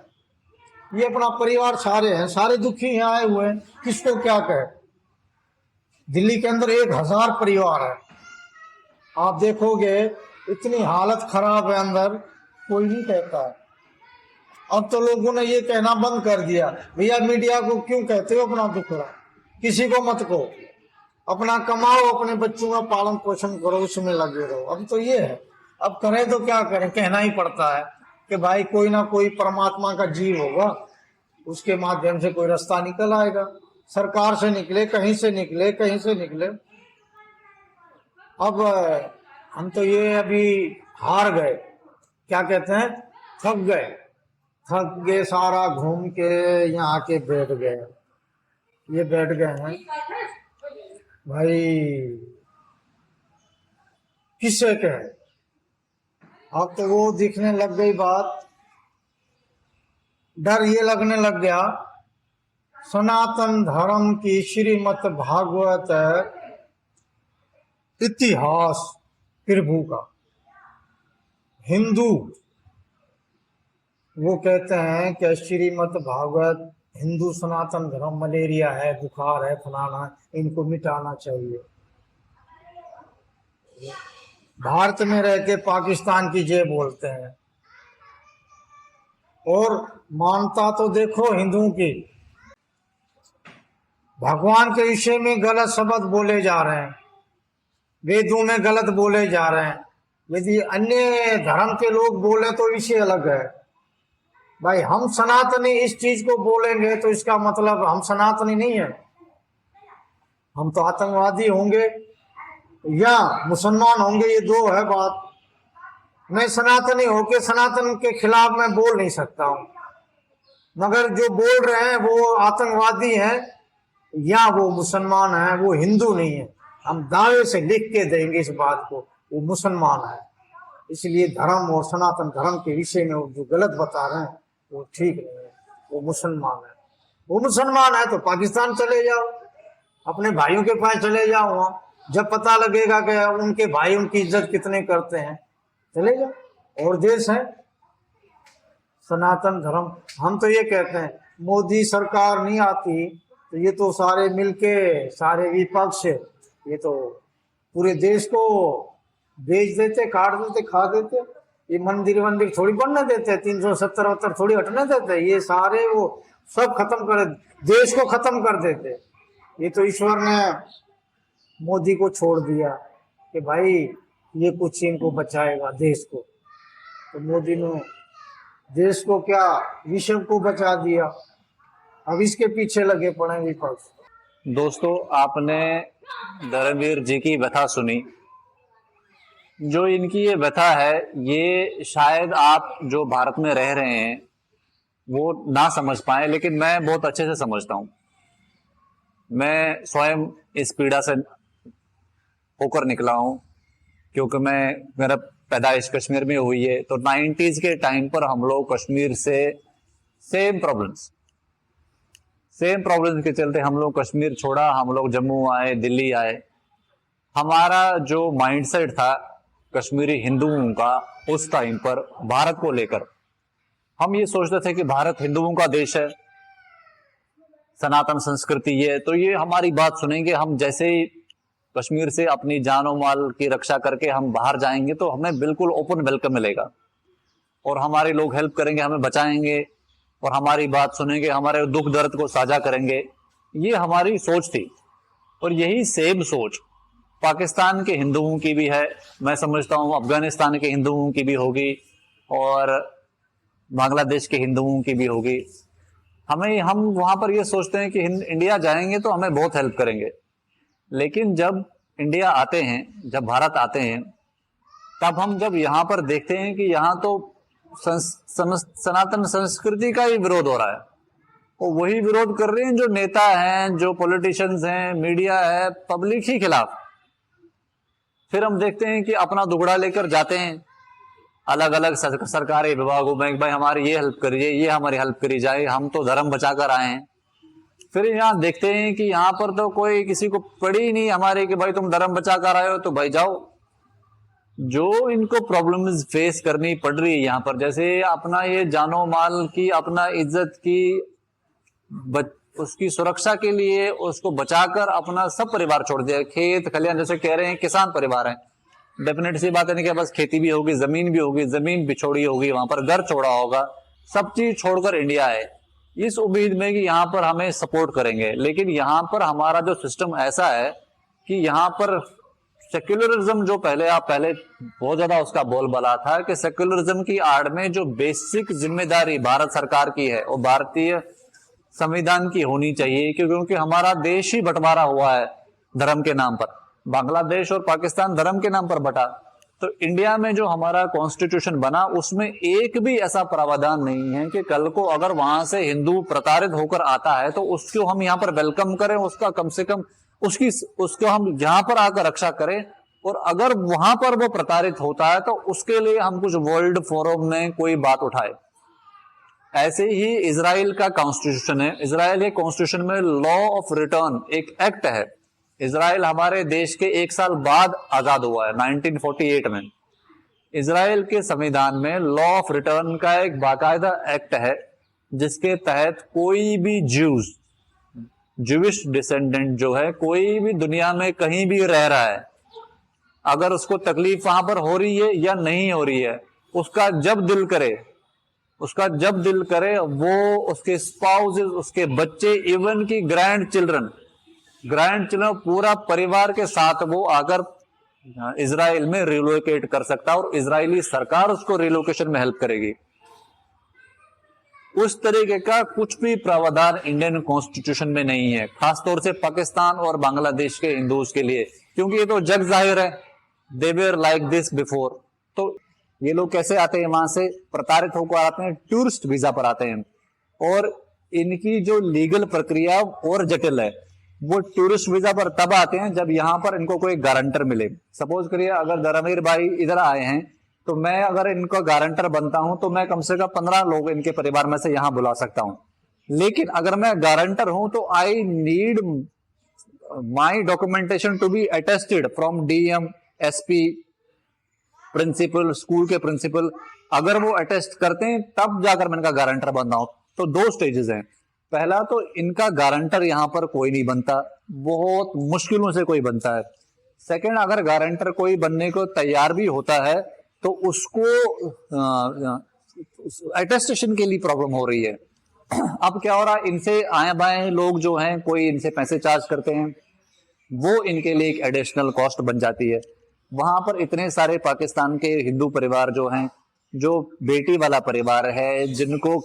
ये अपना परिवार सारे हैं, सारे दुखी यहाँ आए हुए हैं, किसको क्या कहे? दिल्ली के अंदर 1000 परिवार है, आप देखोगे इतनी हालत खराब है अंदर, कोई नहीं कहता है। अब तो लोगों ने ये कहना बंद कर दिया, भैया मीडिया को क्यों कहते हो अपना दुखड़ा, किसी को मत कहो, अपना कमाओ, अपने बच्चों का पालन पोषण करो, उसमें लगे रहो। अब तो ये है, अब करें तो क्या करें, कहना ही पड़ता है कि भाई कोई ना कोई परमात्मा का जीव होगा, उसके माध्यम से कोई रास्ता निकल आएगा, सरकार से निकले, कहीं से निकले, कहीं से निकले। अब हम तो ये अभी हार गए, क्या कहते हैं, थक गए, सारा घूम के यहाँ आके बैठ गए। ये बैठ गए हैं भाई, किससे कहे? अब तो वो दिखने लग गई बात, डर ये लगने लग गया, सनातन धर्म की श्रीमद् भागवत इतिहास प्रभु का, हिंदू, वो कहते हैं कि श्रीमद् भागवत हिंदू सनातन धर्म मलेरिया है, बुखार है, फलाना है, इनको मिटाना चाहिए। भारत में रह के पाकिस्तान की जय बोलते हैं, और मानता तो देखो हिंदुओं की, भगवान के विषय में गलत शब्द बोले जा रहे हैं, वेदों में गलत बोले जा रहे हैं। यदि अन्य धर्म के लोग बोले तो विषय अलग है। भाई हम सनातनी इस चीज को बोलेंगे तो इसका मतलब हम सनातनी नहीं है, हम तो आतंकवादी होंगे या मुसलमान होंगे, ये दो है बात। मैं सनातनी होके सनातन के खिलाफ मैं बोल नहीं सकता हूं, मगर जो बोल रहे हैं वो आतंकवादी हैं या वो मुसलमान है, वो हिंदू नहीं है। हम दावे से लिख के देंगे इस बात को, वो मुसलमान है। इसलिए धर्म और सनातन धर्म के विषय में वो जो गलत बता रहे हैं वो ठीक नहीं है, वो मुसलमान है। वो मुसलमान है तो पाकिस्तान चले जाओ, अपने भाइयों के पास चले जाओ, वहां जब पता लगेगा कि उनके भाई उनकी इज्जत कितने करते हैं, चले जाओ। और देश है सनातन धर्म। हम तो ये कहते हैं मोदी सरकार नहीं आती तो ये तो सारे मिलके, सारे विपक्ष, ये तो पूरे देश को बेच देते, काट देते, खा देते। ये मंदिर वंदिर थोड़ी बनने देते, 370 थोड़ी हटने देते, ये सारे वो सब खत्म कर, देश को खत्म कर देते। ये तो ईश्वर ने मोदी को छोड़ दिया कि भाई ये कुछ इनको बचाएगा देश को, तो मोदी ने देश को क्या, विश्व को बचा दिया। अब इसके पीछे लगे पड़े विपक्ष। दोस्तों, आपने धर्मवीर जी की व्यथा सुनी। जो इनकी ये व्यथा है, ये शायद आप जो भारत में रह रहे हैं वो ना समझ पाए, लेकिन मैं बहुत अच्छे से समझता हूं। मैं स्वयं इस पीड़ा से होकर निकला हूं, क्योंकि मेरा पैदाइश कश्मीर में हुई है। तो 90s के टाइम पर हम लोग कश्मीर से सेम प्रॉब्लम्स के चलते हम लोग कश्मीर छोड़ा, हम लोग जम्मू आए, दिल्ली आए। हमारा जो माइंडसेट था कश्मीरी हिंदुओं का उस टाइम पर भारत को लेकर, हम ये सोचते थे कि भारत हिंदुओं का देश है, सनातन संस्कृति है, तो ये हमारी बात सुनेंगे। हम जैसे ही कश्मीर से अपनी जान और माल की रक्षा करके हम बाहर जाएंगे तो हमें बिल्कुल ओपन वेलकम मिलेगा, और हमारे लोग हेल्प करेंगे, हमें बचाएंगे और हमारी बात सुनेंगे, हमारे दुख दर्द को साझा करेंगे। ये हमारी सोच थी, और यही सेम सोच पाकिस्तान के हिंदुओं की भी है। मैं समझता हूँ अफगानिस्तान के हिंदुओं की भी होगी और बांग्लादेश के हिंदुओं की भी होगी। हम वहां पर ये सोचते हैं कि इंडिया जाएंगे तो हमें बहुत हेल्प करेंगे, लेकिन जब इंडिया आते हैं, जब भारत आते हैं, तब हम जब यहाँ पर देखते हैं कि यहाँ तो सनातन संस्कृति का ही विरोध हो रहा है, और वही विरोध कर रहे हैं जो नेता हैं, जो पॉलिटिशियंस हैं, मीडिया है, पब्लिक ही खिलाफ। फिर हम देखते हैं कि अपना दुगड़ा लेकर जाते हैं अलग अलग सरकारी विभागों में, भाई हमारी ये हेल्प करिए, ये हमारी हेल्प करी जाए, हम तो धर्म बचा कर आए हैं। फिर यहाँ देखते हैं कि यहाँ पर तो कोई किसी को पड़ी ही नहीं हमारे कि भाई तुम धर्म बचा कर आए हो तो भाई जाओ। जो इनको प्रॉब्लम्स फेस करनी पड़ रही है यहाँ पर, जैसे अपना ये जानो माल की, अपना इज्जत की, उसकी सुरक्षा के लिए उसको बचाकर अपना सब परिवार छोड़ दिया, खेत खलियान, जैसे कह रहे हैं किसान परिवार है, डेफिनेट सी बात है कि बस खेती भी होगी, जमीन भी होगी, जमीन भी छोड़ी होगी, वहां पर घर छोड़ा होगा, सब चीज छोड़कर इंडिया है इस उम्मीद में कि यहाँ पर हमें सपोर्ट करेंगे। लेकिन यहाँ पर हमारा जो सिस्टम ऐसा है कि यहाँ पर सेक्युलरिज्म, जो पहले बहुत ज्यादा उसका बोलबाला था कि सेक्युलरिज्म की आड़ में जो बेसिक जिम्मेदारी भारत सरकार की है वो भारतीय संविधान की होनी चाहिए, क्योंकि हमारा देश ही बंटवारा हुआ है धर्म के नाम पर। बांग्लादेश और पाकिस्तान धर्म के नाम पर बटा, तो इंडिया में जो हमारा कॉन्स्टिट्यूशन बना उसमें एक भी ऐसा प्रावधान नहीं है कि कल को अगर वहां से हिंदू प्रताड़ित होकर आता है तो उसको हम यहाँ पर वेलकम करें, उसका कम से कम उसको हम यहाँ पर आकर रक्षा करें, और अगर वहां पर वो प्रताड़ित होता है तो उसके लिए हम कुछ वर्ल्ड फोरम में कोई बात उठाए। ऐसे ही इजराइल का कॉन्स्टिट्यूशन है, इजराइल के कॉन्स्टिट्यूशन में लॉ ऑफ रिटर्न एक एक्ट है। इजराइल हमारे देश के 1 साल बाद आजाद हुआ है 1948 में। इजराइल के संविधान में लॉ ऑफ रिटर्न का एक बाकायदा एक्ट है जिसके तहत कोई भी जूविश डिसेंडेंट जो है, कोई भी दुनिया में कहीं भी रह रहा है, अगर उसको तकलीफ वहां पर हो रही है या नहीं हो रही है, उसका जब दिल करे वो उसके स्पाउसेस, उसके बच्चे, इवन की ग्रैंड चिल्ड्रन पूरा परिवार के साथ वो आकर इजराइल में रिलोकेट कर सकता है और इजरायली सरकार उसको रिलोकेशन में हेल्प करेगी। उस तरीके का कुछ भी प्रावधान इंडियन कॉन्स्टिट्यूशन में नहीं है, खासतौर से पाकिस्तान और बांग्लादेश के हिंदूज के लिए, क्योंकि ये तो जग जाहिर है they were like this before. तो ये लोग कैसे आते हैं, वहां से प्रताड़ित होकर आते हैं, टूरिस्ट वीजा पर आते हैं, और इनकी जो लीगल प्रक्रिया और जटिल है। वो टूरिस्ट वीजा पर तब आते हैं जब यहाँ पर इनको कोई गारंटर मिले। सपोज करिए अगर धर्मवीर भाई इधर आए हैं तो मैं अगर इनका गारंटर बनता हूं तो मैं कम से कम 15 लोग इनके परिवार में से यहां बुला सकता हूं। लेकिन अगर मैं गारंटर हूं तो I need my documentation to be attested from DM, SP, principal, school के प्रिंसिपल। अगर वो अटेस्ट करते हैं तब जाकर मैं इनका गारंटर बनता हूं। तो 2 स्टेजेस हैं। पहला तो इनका गारंटर यहां पर कोई नहीं बनता, बहुत मुश्किलों से कोई बनता है। सेकंड, अगर गारंटर कोई बनने को तैयार भी होता है तो उसको अटेस्टेशन के लिए प्रॉब्लम हो रही है। अब क्या हो रहा है, इनसे आए बाएं लोग जो हैं, कोई इनसे पैसे चार्ज करते हैं, वो इनके लिए एक एडिशनल कॉस्ट बन जाती है। वहां पर इतने सारे पाकिस्तान के हिंदू परिवार जो हैं, जो बेटी वाला परिवार है, जिनको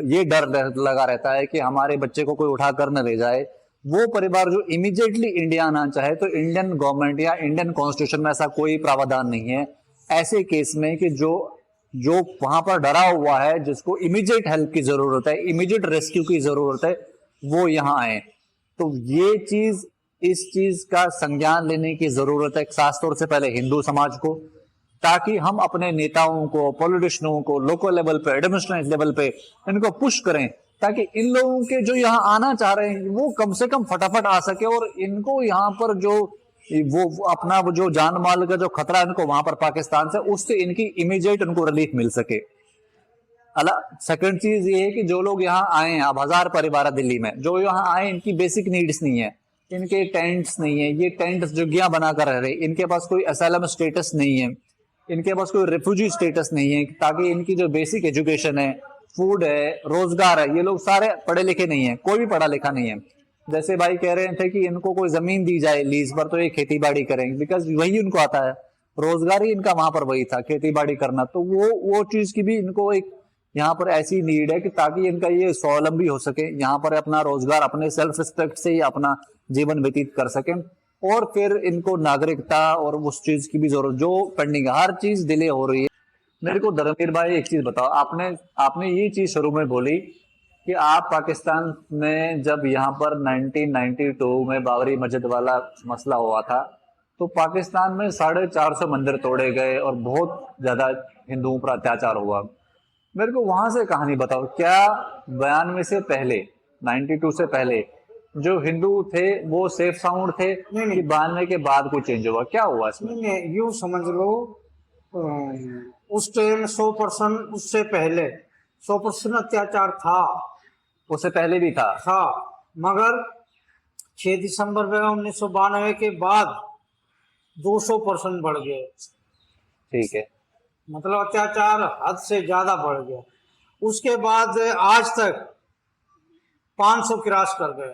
ये डर लगा रहता है कि हमारे बच्चे को कोई उठाकर न ले जाए, वो परिवार जो इमीडिएटली इंडिया आना चाहे तो इंडियन गवर्नमेंट या इंडियन कॉन्स्टिट्यूशन में ऐसा कोई प्रावधान नहीं है ऐसे केस में कि जो वहां पर डरा हुआ है, जिसको इमीडिएट हेल्प की जरूरत है, इमीडिएट रेस्क्यू की जरूरत है, वो यहाँ आए। तो इस चीज का संज्ञान लेने की जरूरत है, खासतौर से पहले हिंदू समाज को, ताकि हम अपने नेताओं को, पॉलिटिशियनों को लोकल लेवल पे, एडमिनिस्ट्रेटिव लेवल पे इनको पुश करें, ताकि इन लोगों के जो यहाँ आना चाह रहे हैं वो कम से कम फटाफट आ सके, और इनको यहाँ पर जो वो अपना जो जान माल का जो खतरा है इनको वहां पर पाकिस्तान से, उससे इनकी इमीडिएट उनको रिलीफ मिल सके। सेकंड चीज ये है कि जो लोग यहाँ आए हैं, अब 1000 परिवार दिल्ली में जो यहाँ आए, इनकी बेसिक नीड्स नहीं है, इनके टेंट्स नहीं है, ये टेंट झुग्गियां बनाकर रह रहे, इनके पास कोई असाइलम स्टेटस नहीं है, इनके पास कोई रिफ्यूजी स्टेटस नहीं है, ताकि इनकी जो बेसिक एजुकेशन है, फूड है, रोजगार है, ये लोग सारे पढ़े लिखे नहीं है, कोई भी पढ़ा लिखा नहीं है। जैसे भाई कह रहे थे कि इनको कोई जमीन दी जाए लीज पर तो ये खेती बाड़ी करेंगे, बिकॉज वही उनको आता है, रोजगार ही इनका वहां पर वही था, खेती बाड़ी करना। तो वो चीज की भी इनको एक यहाँ पर ऐसी नीड है कि ताकि इनका ये स्वावलंबी हो सके, यहाँ पर अपना रोजगार अपने सेल्फ रिस्पेक्ट से ही अपना जीवन व्यतीत कर सके, और फिर इनको नागरिकता और उस चीज की भी जरूरत जो पेंडिंग, हर चीज डिले हो रही है। मेरे को धर्मवीर भाई एक चीज बताओ, आपने ये चीज शुरू में बोली कि आप पाकिस्तान में जब यहाँ पर 1992 में बाबरी मस्जिद वाला मसला हुआ था तो पाकिस्तान में 450 मंदिर तोड़े गए और बहुत ज्यादा हिंदुओं पर अत्याचार हुआ। मेरे को वहां से कहानी बताओ, क्या 92 से पहले, 92 से पहले जो हिंदू थे वो सेफ साउंड थे कि 92 के बाद कुछ चेंज हुआ, क्या हुआ इसमें? नहीं, यूं समझ लो, उस टाइम 100%, उससे पहले 100% अत्याचार था, उससे पहले भी था, मगर 6 दिसंबर 1992 के बाद 200% बढ़ गए। ठीक है, मतलब अत्याचार हद से ज्यादा बढ़ गया। उसके बाद आज तक 500 क्रॉस कर गए,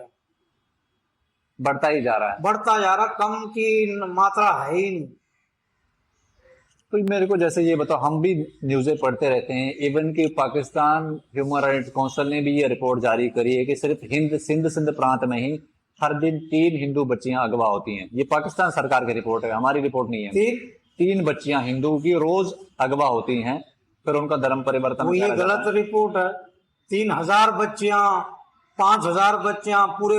बढ़ता ही जा रहा है, बढ़ता जा रहा, कम की मात्रा है ही नहीं। तो मेरे को जैसे ये बताओ, हम भी न्यूज़ें पढ़ते रहते हैं, इवन कि पाकिस्तान ह्यूमन राइट्स काउंसिल ने भी ये रिपोर्ट जारी करी है कि सिर्फ सिंध प्रांत में ही हर दिन 3 हिंदू बच्चियां अगवा होती हैं। ये पाकिस्तान सरकार की रिपोर्ट है, हमारी रिपोर्ट नहीं है। 3 बच्चियां हिंदू की रोज अगवा होती हैं, फिर उनका धर्म परिवर्तन। वो ये गलत रिपोर्ट है। 3000 बच्चियां, 5000 बच्चियां पूरे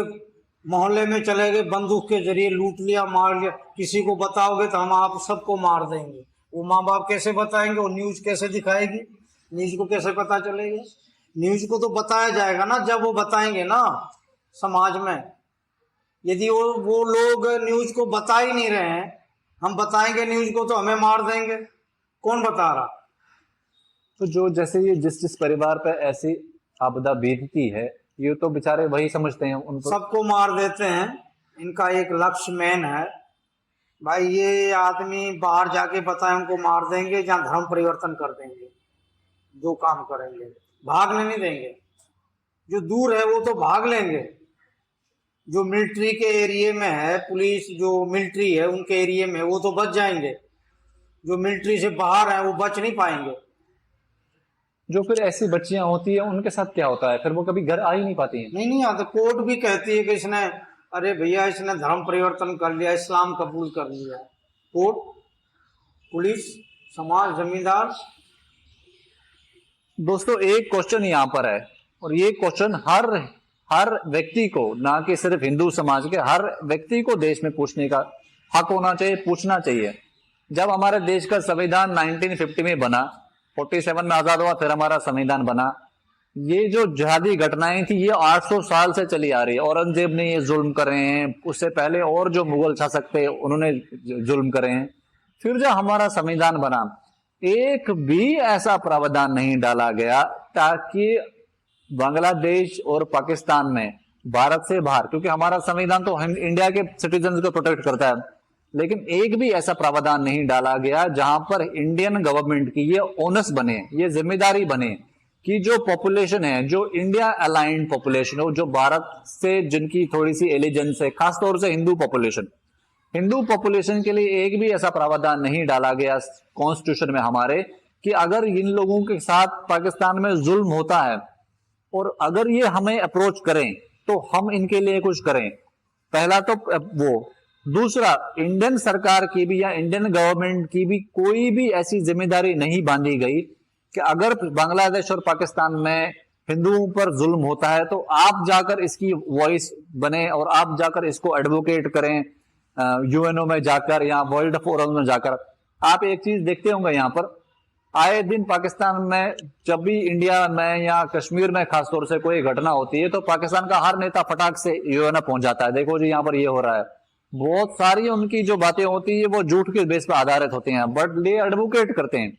मोहल्ले में चले गए, बंदूक के जरिए लूट लिया, मार लिया। किसी को बताओगे तो हम आप सबको मार देंगे। वो माँ बाप कैसे बताएंगे? वो न्यूज कैसे दिखाएगी? न्यूज को कैसे पता चलेगा? न्यूज को तो बताया जाएगा ना जब वो बताएंगे ना समाज में। यदि वो लोग न्यूज को बता ही नहीं रहे हैं, हम बताएंगे न्यूज को तो हमें मार देंगे। कौन बता रहा? तो जो जैसे ये जिस परिवार पे ऐसी आपदा बीतती है, ये तो बेचारे वही समझते हैं उनको। सबको मार देते हैं, इनका एक लक्ष्य मेन है भाई, ये आदमी बाहर जाके बताए हमको मार देंगे, जहाँ धर्म परिवर्तन कर देंगे, दो काम करेंगे, भागने नहीं देंगे। जो दूर है वो तो भाग लेंगे, जो मिलिट्री के एरिया में है, पुलिस जो मिलिट्री है उनके एरिया में, वो तो बच जाएंगे। जो मिलिट्री से बाहर है वो बच नहीं पाएंगे। जो फिर ऐसी बच्चियां होती है उनके साथ क्या होता है, फिर वो कभी घर आ ही नहीं पाती हैं। नहीं आते। कोर्ट भी कहती है कि इसने, अरे भैया इसने धर्म परिवर्तन कर लिया, इस्लाम कबूल कर लिया। कोर्ट, पुलिस, समाज, जमींदार। दोस्तों एक क्वेश्चन यहाँ पर है, और ये क्वेश्चन हर व्यक्ति को, ना कि सिर्फ हिंदू समाज के, हर व्यक्ति को देश में पूछने का हक होना चाहिए, पूछना चाहिए। जब हमारे देश का संविधान 1950 में बना, 47 में आजाद हुआ, फिर हमारा संविधान बना, ये जो जिहादी घटनाएं थी ये 800 साल से चली आ रही है। औरंगजेब ने ये जुल्म करे हैं, उससे पहले और जो मुगल शासक थे उन्होंने जुल्म करे हैं। फिर जब हमारा संविधान बना, एक भी ऐसा प्रावधान नहीं डाला गया ताकि बांग्लादेश और पाकिस्तान में भारत से बाहर, क्योंकि हमारा संविधान तो इंडिया के सिटीजन को प्रोटेक्ट करता है, लेकिन एक भी ऐसा प्रावधान नहीं डाला गया जहां पर इंडियन गवर्नमेंट की ये ओनस बने, ये जिम्मेदारी बने कि जो पॉपुलेशन है, जो इंडिया अलाइंड पॉपुलेशन हो, जो भारत से जिनकी थोड़ी सी एलिजेंस है, खासतौर से हिंदू पॉपुलेशन के लिए एक भी ऐसा प्रावधान नहीं डाला गया कॉन्स्टिट्यूशन में हमारे कि अगर इन लोगों के साथ पाकिस्तान में जुल्म होता है और अगर ये हमें अप्रोच करें तो हम इनके लिए कुछ करें। पहला तो वो, दूसरा इंडियन सरकार की भी या इंडियन गवर्नमेंट की भी कोई भी ऐसी जिम्मेदारी नहीं बांधी गई कि अगर बांग्लादेश और पाकिस्तान में हिंदुओं पर जुल्म होता है तो आप जाकर इसकी वॉइस बने और आप जाकर इसको एडवोकेट करें, यूएनओ में जाकर या वर्ल्ड फोरम में जाकर। आप एक चीज देखते होंगे, यहाँ पर आए दिन पाकिस्तान में जब भी इंडिया में या कश्मीर में खासतौर से कोई घटना होती है तो पाकिस्तान का हर नेता फटाक से यूएनओ पहुंच जाता है, देखो जी यहाँ पर ये हो रहा है। बहुत सारी उनकी जो बातें होती है वो झूठ के बेस पर आधारित होती हैं, बट ये एडवोकेट करते हैं।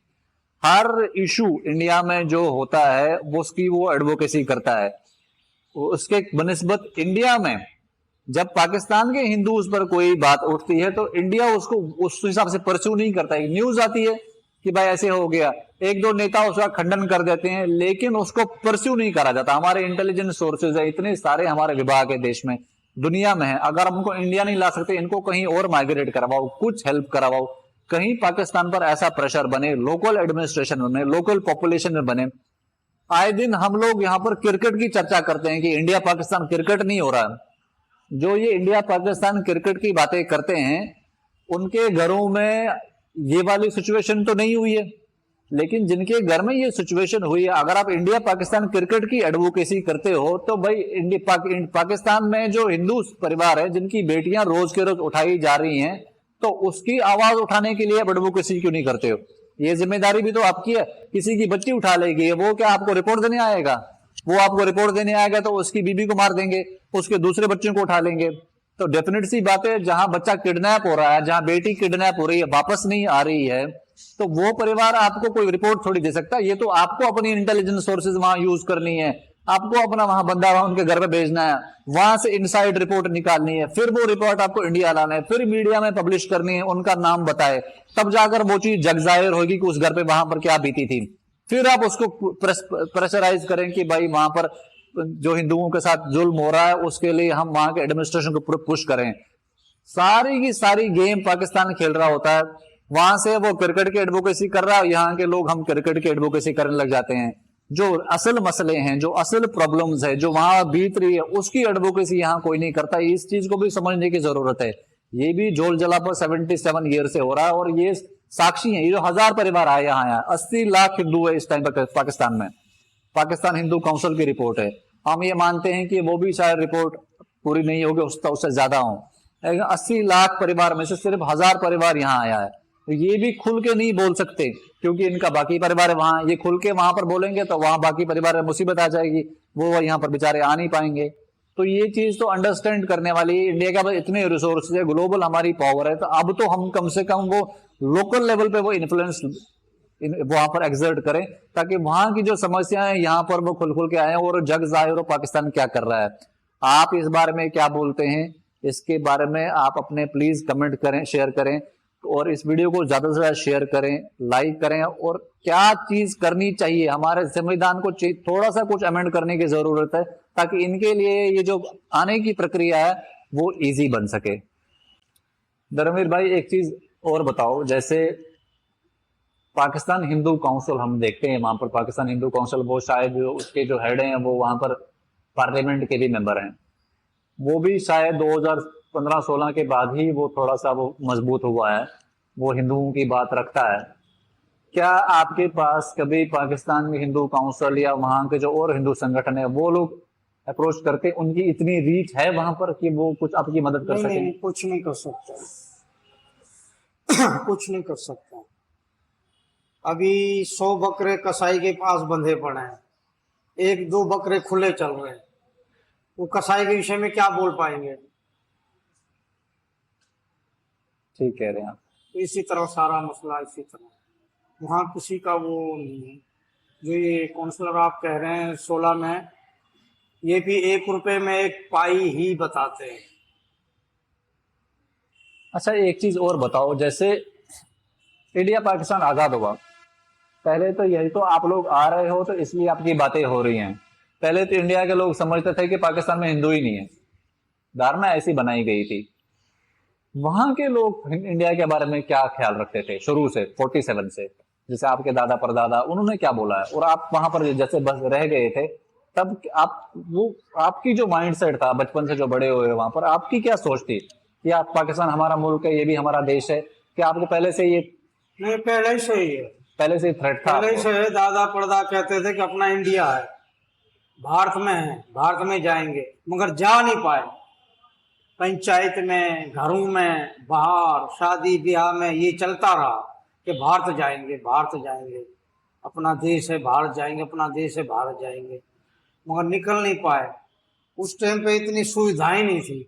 हर इशू इंडिया में जो होता है वो उसकी वो एडवोकेसी करता है। उसके बनिस्बत इंडिया में जब पाकिस्तान के हिंदूज पर कोई बात उठती है तो इंडिया उसको उस हिसाब से परस्यू नहीं करता है। न्यूज आती है कि भाई ऐसे हो गया, एक दो नेता उसका खंडन कर देते हैं, लेकिन उसको परस्यू नहीं करा जाता। हमारे इंटेलिजेंस सोर्सेज है, इतने सारे हमारे विभाग है देश में, दुनिया में है, अगर हम उनको इंडिया नहीं ला सकते, इनको कहीं और माइग्रेट करवाओ, कुछ हेल्प करवाओ, कहीं पाकिस्तान पर ऐसा प्रेशर बने, लोकल एडमिनिस्ट्रेशन बने, लोकल पॉपुलेशन में बने। आए दिन हम लोग यहाँ पर क्रिकेट की चर्चा करते हैं कि इंडिया पाकिस्तान क्रिकेट नहीं हो रहा है। जो ये इंडिया पाकिस्तान क्रिकेट की बातें करते हैं उनके घरों में ये वाली सिचुएशन तो नहीं हुई है, लेकिन जिनके घर में ये सिचुएशन हुई है, अगर आप इंडिया पाकिस्तान क्रिकेट की एडवोकेसी करते हो तो भाई पाकिस्तान में जो हिंदू परिवार है जिनकी बेटियां रोज के रोज उठाई जा रही हैं, तो उसकी आवाज उठाने के लिए आप एडवोकेसी क्यों नहीं करते हो? ये जिम्मेदारी भी तो आपकी है। किसी की बच्ची उठा लेगी, वो क्या आपको रिपोर्ट देने आएगा? वो आपको रिपोर्ट देने आएगा तो उसकी बीबी को मार देंगे, उसके दूसरे बच्चों को उठा लेंगे। तो डेफिनेट सी बात है, जहां बच्चा किडनैप हो रहा है, जहां बेटी किडनैप हो रही है, वापस नहीं आ रही है, तो वो परिवार आपको कोई रिपोर्ट थोड़ी दे सकता है। ये तो आपको अपनी इंटेलिजेंस सोर्सेज वहां यूज करनी है, आपको अपना वहां बंदा वहां उनके घर पे भेजना है, वहां से इनसाइड रिपोर्ट निकालनी है, फिर वो रिपोर्ट आपको इंडिया लाना है, फिर मीडिया में पब्लिश करनी है, उनका नाम बताए, तब जाकर वो चीज जग जाहिर होगी कि उस घर पे वहां पर क्या बीती थी। फिर आप उसको प्रेशराइज करें कि भाई वहां पर जो हिंदुओं के साथ जुल्म हो रहा है उसके लिए हम वहां के एडमिनिस्ट्रेशन को पुश करें। सारी की सारी गेम पाकिस्तान खेल रहा होता है, वहां से वो क्रिकेट की एडवोकेसी कर रहा है, यहाँ के लोग हम क्रिकेट की एडवोकेसी करने लग जाते हैं। जो असल मसले हैं, जो असल प्रॉब्लम्स है, जो वहां बीत रही है, उसकी एडवोकेसी यहाँ कोई नहीं करता। इस चीज को भी समझने की जरूरत है। ये भी जोल जला पर 77 ईयर से हो रहा है, और ये साक्षी है। ये जो 1000 परिवार आए यहाँ 80 लाख हिंदू है इस टाइम पर पाकिस्तान में। पाकिस्तान हिंदू काउंसिल की रिपोर्ट है। हम ये मानते हैं कि वो भी शायद रिपोर्ट पूरी नहीं होगी, उससे ज्यादा हो। 80 लाख परिवार में से सिर्फ 1000 परिवार यहाँ आया है। तो ये भी खुल के नहीं बोल सकते क्योंकि इनका बाकी परिवार है वहां। ये खुल के वहां पर बोलेंगे तो वहां बाकी परिवार में मुसीबत आ जाएगी, वो यहाँ पर बेचारे आ नहीं पाएंगे। तो ये चीज तो अंडरस्टैंड करने वाली है। इंडिया का इतने रिसोर्सेज है, ग्लोबल हमारी पावर है, तो अब तो हम कम से कम वो लोकल लेवल पे वो इन्फ्लुएंस वहां पर एक्सर्ट करें, ताकि वहां की जो समस्याएं हैं यहाँ पर वो खुल के आए और जग जाहिर हो पाकिस्तान क्या कर रहा है। आप इस बारे में क्या बोलते हैं, इसके बारे में आप अपने प्लीज कमेंट करें, शेयर करें, और इस वीडियो को ज्यादा से ज्यादा शेयर करें, लाइक करें। और क्या चीज करनी चाहिए, हमारे संविधान को थोड़ा सा कुछ अमेंड करने की जरूरत है, ताकि इनके लिए ये जो आने की प्रक्रिया है वो इजी बन सके। धर्मवीर भाई एक चीज और बताओ, जैसे पाकिस्तान हिंदू काउंसिल हम देखते हैं, वहां पर पाकिस्तान हिंदू काउंसिल, वो शायद उसके जो हेड हैं वो वहां पर पार्लियामेंट के भी मेंबर हैं, वो भी शायद 2015-16 के बाद ही वो थोड़ा सा वो मजबूत हुआ है, वो हिंदुओं की बात रखता है। क्या आपके पास कभी पाकिस्तान में हिंदू काउंसिल या वहां के जो और हिंदू संगठन है वो लोग अप्रोच करके, उनकी इतनी रीच है वहां पर कि वो कुछ आपकी मदद कर सके? नहीं, कुछ नहीं कर सकते कुछ नहीं कर सकते। अभी 100 बकरे कसाई के पास बंधे पड़े हैं, 1-2 बकरे खुले चल रहे हैं, वो कसाई के विषय में क्या बोल पाएंगे? ठीक कह रहे हैं आप। तो इसी तरह सारा मसला इसी तरह, वहाँ किसी का वो नहीं है। जो ये काउंसलर आप कह रहे हैं 16 में, ये भी 1 रुपए में 1 पाई ही बताते हैं। अच्छा एक चीज और बताओ, जैसे इंडिया पाकिस्तान आजाद हुआ, पहले तो यही तो आप लोग आ रहे हो तो इसलिए आपकी बातें हो रही हैं। पहले तो इंडिया के लोग समझते थे कि पाकिस्तान में हिंदू ही नहीं है, धारणा ऐसी बनाई गई थी। वहां के लोग इंडिया के बारे में क्या ख्याल रखते थे शुरू से 47 से, जैसे आपके दादा परदादा उन्होंने क्या बोला है, और आप वहां पर जैसे बस रह गए थे तब आप वो आपकी जो माइंड सेट था बचपन से जो बड़े हुए वहां पर, आपकी क्या सोच थी कि आप पाकिस्तान हमारा मुल्क है, ये भी हमारा देश है? कि आपको पहले से ये नहीं, पहले से ही है, पहले से थ्रेट था? पहले से है। दादा परदा कहते थे कि अपना इंडिया है, भारत में है, भारत में जाएंगे, मगर जा नहीं पाए। पंचायत में, घरों में, बाहर शादी ब्याह में ये चलता रहा कि भारत जाएंगे, भारत जाएंगे, अपना देश है भारत जाएंगे, अपना देश है भारत जाएंगे, मगर निकल नहीं पाए। उस टाइम पे इतनी सुविधाएं नहीं थी,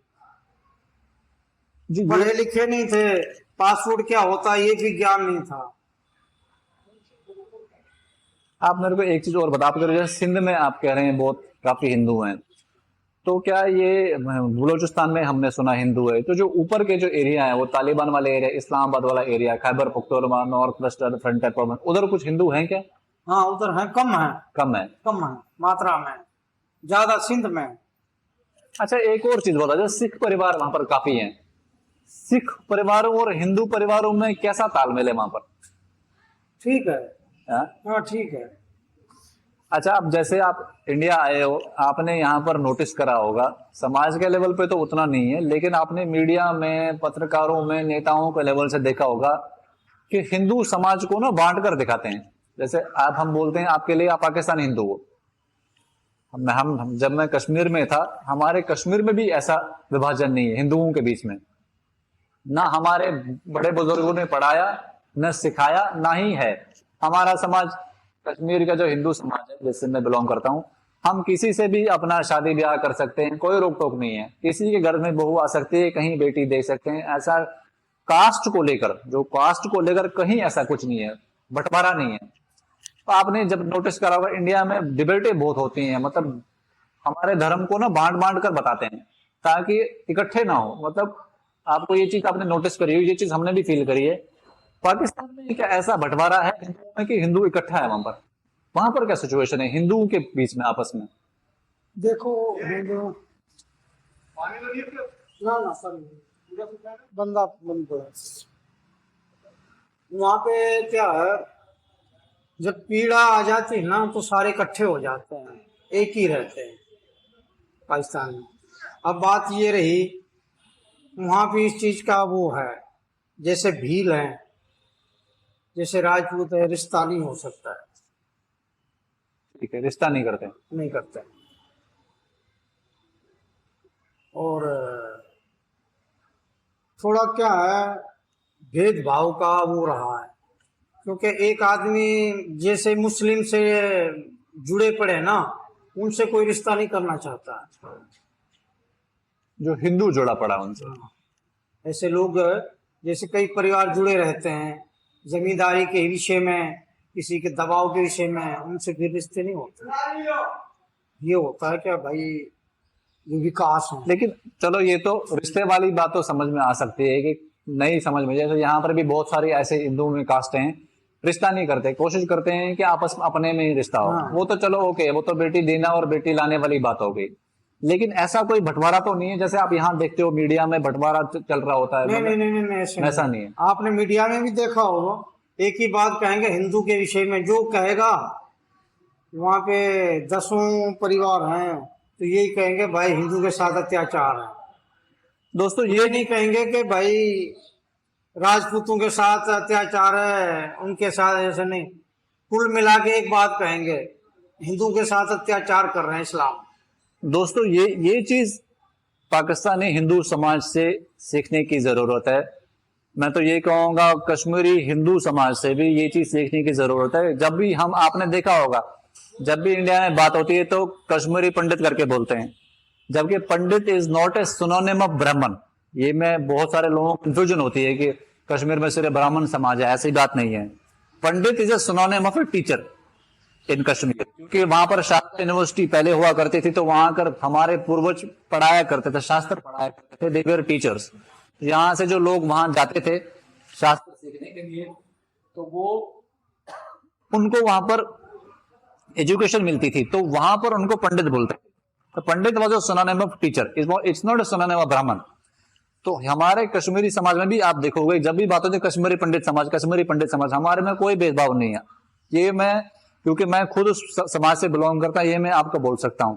जी पढ़े लिखे नहीं थे, पासपोर्ट क्या होता है ये भी ज्ञान नहीं था। आप मेरे को एक चीज और बता, आप जैसे सिंध में आप कह रहे हैं बहुत काफी हिंदू हैं, तो क्या ये बलूचिस्तान में हमने सुना हिंदू है, तो जो ऊपर के जो एरिया है वो तालिबान वाले एरिया, इस्लामाबाद वाला area, Khyber Pakhtunkhwa, north western frontier province, उधर कुछ हिंदू हैं क्या? हाँ उधर है, कम है, कम है, कम है मात्रा में, ज्यादा सिंध में। अच्छा एक और चीज बता, जैसे सिख परिवार वहां पर काफी हैं, सिख परिवारों और हिंदू परिवारों में कैसा तालमेल है वहां पर? ठीक है, हाँ? हाँ ठीक है। अच्छा, अब जैसे आप इंडिया आए हो, आपने यहाँ पर नोटिस करा होगा, समाज के लेवल पे तो उतना नहीं है, लेकिन आपने मीडिया में, पत्रकारों में, नेताओं के लेवल से देखा होगा कि हिंदू समाज को ना बांट कर दिखाते हैं। जैसे हम बोलते हैं आपके लिए आप पाकिस्तान हिंदू हो, हम जब मैं कश्मीर में था, हमारे कश्मीर में भी ऐसा विभाजन नहीं है हिंदुओं के बीच में, ना हमारे बड़े बुजुर्गों ने पढ़ाया, न सिखाया, ना ही है। हमारा समाज, कश्मीर का जो हिंदू समाज है जिससे मैं बिलोंग करता हूँ, हम किसी से भी अपना शादी ब्याह कर सकते हैं, कोई रोक टोक नहीं है, किसी के घर में बहू आ सकती है, कहीं बेटी दे सकते हैं, ऐसा कास्ट को लेकर, जो कास्ट को लेकर कहीं ऐसा कुछ नहीं है, बंटवारा नहीं है। तो आपने जब नोटिस करा होगा इंडिया में डिबेटें बहुत होती हैं, मतलब हमारे धर्म को ना बांट बांट कर बताते हैं ताकि इकट्ठे ना हो। मतलब आपको ये चीज आपने नोटिस करी हो, ये चीज हमने भी फील करी है। पाकिस्तान में क्या ऐसा बंटवारा है हिंदुओं में कि हिंदू इकट्ठा है वहां पर क्या सिचुएशन है हिंदुओं के बीच में आपस में? देखो हिंदू ना ना सर बंदा बंद है। वहाँ पे क्या है, जब पीड़ा आ जाती है ना तो सारे इकट्ठे हो जाते हैं, एक ही रहते हैं पाकिस्तान में। अब बात ये रही, वहाँ पे इस चीज का वो है, जैसे भील है, जैसे राजपूत है, रिश्ता नहीं हो सकता है। ठीक है, रिश्ता नहीं करते, नहीं करते। और थोड़ा क्या है, भेदभाव का वो रहा है, क्योंकि एक आदमी जैसे मुस्लिम से जुड़े पड़े ना, उनसे कोई रिश्ता नहीं करना चाहता। जो हिंदू जुड़ा पड़ा उनसे। ऐसे लोग जैसे कई परिवार जुड़े रहते हैं जमींदारी के विषय में, किसी के दबाव के विषय में, उनसे फिर रिश्ते नहीं होते। ये होता है क्या भाई, जो विकास है। लेकिन चलो ये तो रिश्ते वाली बात तो समझ में आ सकती है कि नहीं समझ में, जैसे यहाँ पर भी बहुत सारी ऐसे हिंदू में कास्ट हैं रिश्ता नहीं करते, कोशिश करते हैं कि आपस में अपने में ही रिश्ता हो। हाँ। वो तो चलो ओके, वो तो बेटी देना और बेटी लाने वाली बात हो गई, लेकिन ऐसा कोई बंटवारा तो नहीं है जैसे आप यहाँ देखते हो मीडिया में बंटवारा चल रहा होता है। नहीं नहीं नहीं नहीं, ऐसा नहीं है। आपने मीडिया में भी देखा होगा, एक ही बात कहेंगे हिंदू के विषय में, जो कहेगा वहां पे 10 परिवार हैं तो यही कहेंगे भाई हिंदू के साथ अत्याचार है। दोस्तों ये नहीं कहेंगे कि भाई राजपूतों के साथ अत्याचार है, उनके साथ ऐसे नहीं। कुल मिला के एक बात कहेंगे, हिंदू के साथ अत्याचार कर रहे हैं इस्लाम। दोस्तों ये चीज पाकिस्तानी हिंदू समाज से सीखने की जरूरत है। मैं तो ये कहूंगा कश्मीरी हिंदू समाज से भी ये चीज सीखने की जरूरत है। जब भी हम, आपने देखा होगा जब भी इंडिया में बात होती है तो कश्मीरी पंडित करके बोलते हैं, जबकि pandit is not a synonym of Brahmin. ये में बहुत सारे लोगों को कंफ्यूजन होती है कि कश्मीर में सिर्फ ब्राह्मण समाज है, ऐसी बात नहीं है। Pandit is a synonym of a teacher in Kashmir, क्योंकि वहां पर शास्त्र यूनिवर्सिटी पहले हुआ करती थी, तो वहां कर हमारे पूर्वज पढ़ाया करते थे, शास्त्र पढ़ाया करते थे, दे वर टीचर्स। यहाँ से जो लोग वहां जाते थे शास्त्र सीखने के लिए, तो वो उनको वहां पर एजुकेशन मिलती थी, तो वहां पर उनको पंडित बोलते थे। तो pandit was a synonym of teacher, it's not a synonym of Brahmin. तो हमारे कश्मीरी समाज में भी आप देखोगे जब भी बात होती है कश्मीरी पंडित समाज, हमारे में कोई भेदभाव नहीं है। ये मैं, क्योंकि मैं खुद उस समाज से बिलोंग करता हूं, ये मैं आपको बोल सकता हूं।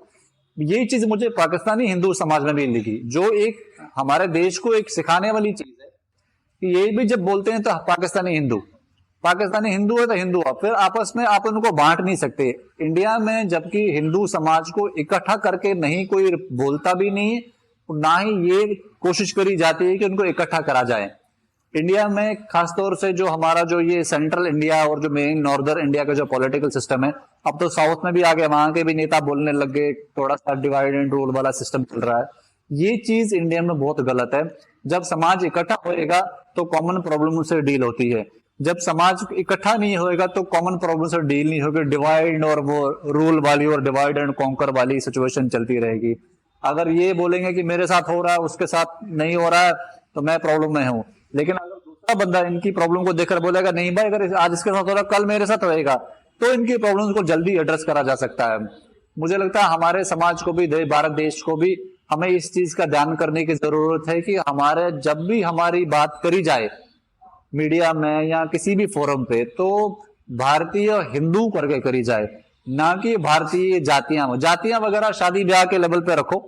ये चीज मुझे पाकिस्तानी हिंदू समाज में भी लिखी, जो एक हमारे देश को एक सिखाने वाली चीज है कि ये भी जब बोलते हैं तो पाकिस्तानी हिंदू है तो हिंदू, फिर आपस में आप उनको बांट नहीं सकते। इंडिया में जबकि हिंदू समाज को इकट्ठा करके नहीं कोई बोलता भी नहीं, ना ही ये कोशिश करी जाती है कि उनको इकट्ठा करा जाए। इंडिया में खासतौर से जो हमारा जो ये सेंट्रल इंडिया और जो मेन नॉर्दर्न इंडिया का जो पॉलिटिकल सिस्टम है, अब तो साउथ में भी आ गया, वहां के भी नेता बोलने लग गए, थोड़ा सा डिवाइड एंड रूल वाला सिस्टम चल रहा है। ये चीज इंडिया में बहुत गलत है। जब समाज इकट्ठा होएगा तो कॉमन प्रॉब्लम से डील होती है, जब समाज इकट्ठा नहीं होएगा तो कॉमन प्रॉब्लम से डील नहीं होगी, डिवाइड और वो रूल वाली और डिवाइड एंड कॉन्कर वाली सिचुएशन चलती रहेगी। अगर ये बोलेंगे कि मेरे साथ हो रहा है उसके साथ नहीं हो रहा है तो मैं प्रॉब्लम में हूं, लेकिन अगर दूसरा बंदा इनकी प्रॉब्लम को देखकर बोलेगा नहीं भाई अगर आज इसके साथ हो रहा कल मेरे साथ होएगा, तो इनकी प्रॉब्लम्स को जल्दी एड्रेस करा जा सकता है। मुझे लगता है हमारे समाज को भी, भारत देश को भी हमें इस चीज का ध्यान करने की जरूरत है कि हमारे जब भी हमारी बात करी जाए मीडिया में या किसी भी फोरम पे, तो भारतीय हिंदू करके करी जाए, ना कि भारतीय जातियां वगैरह शादी ब्याह के लेवल पे रखो,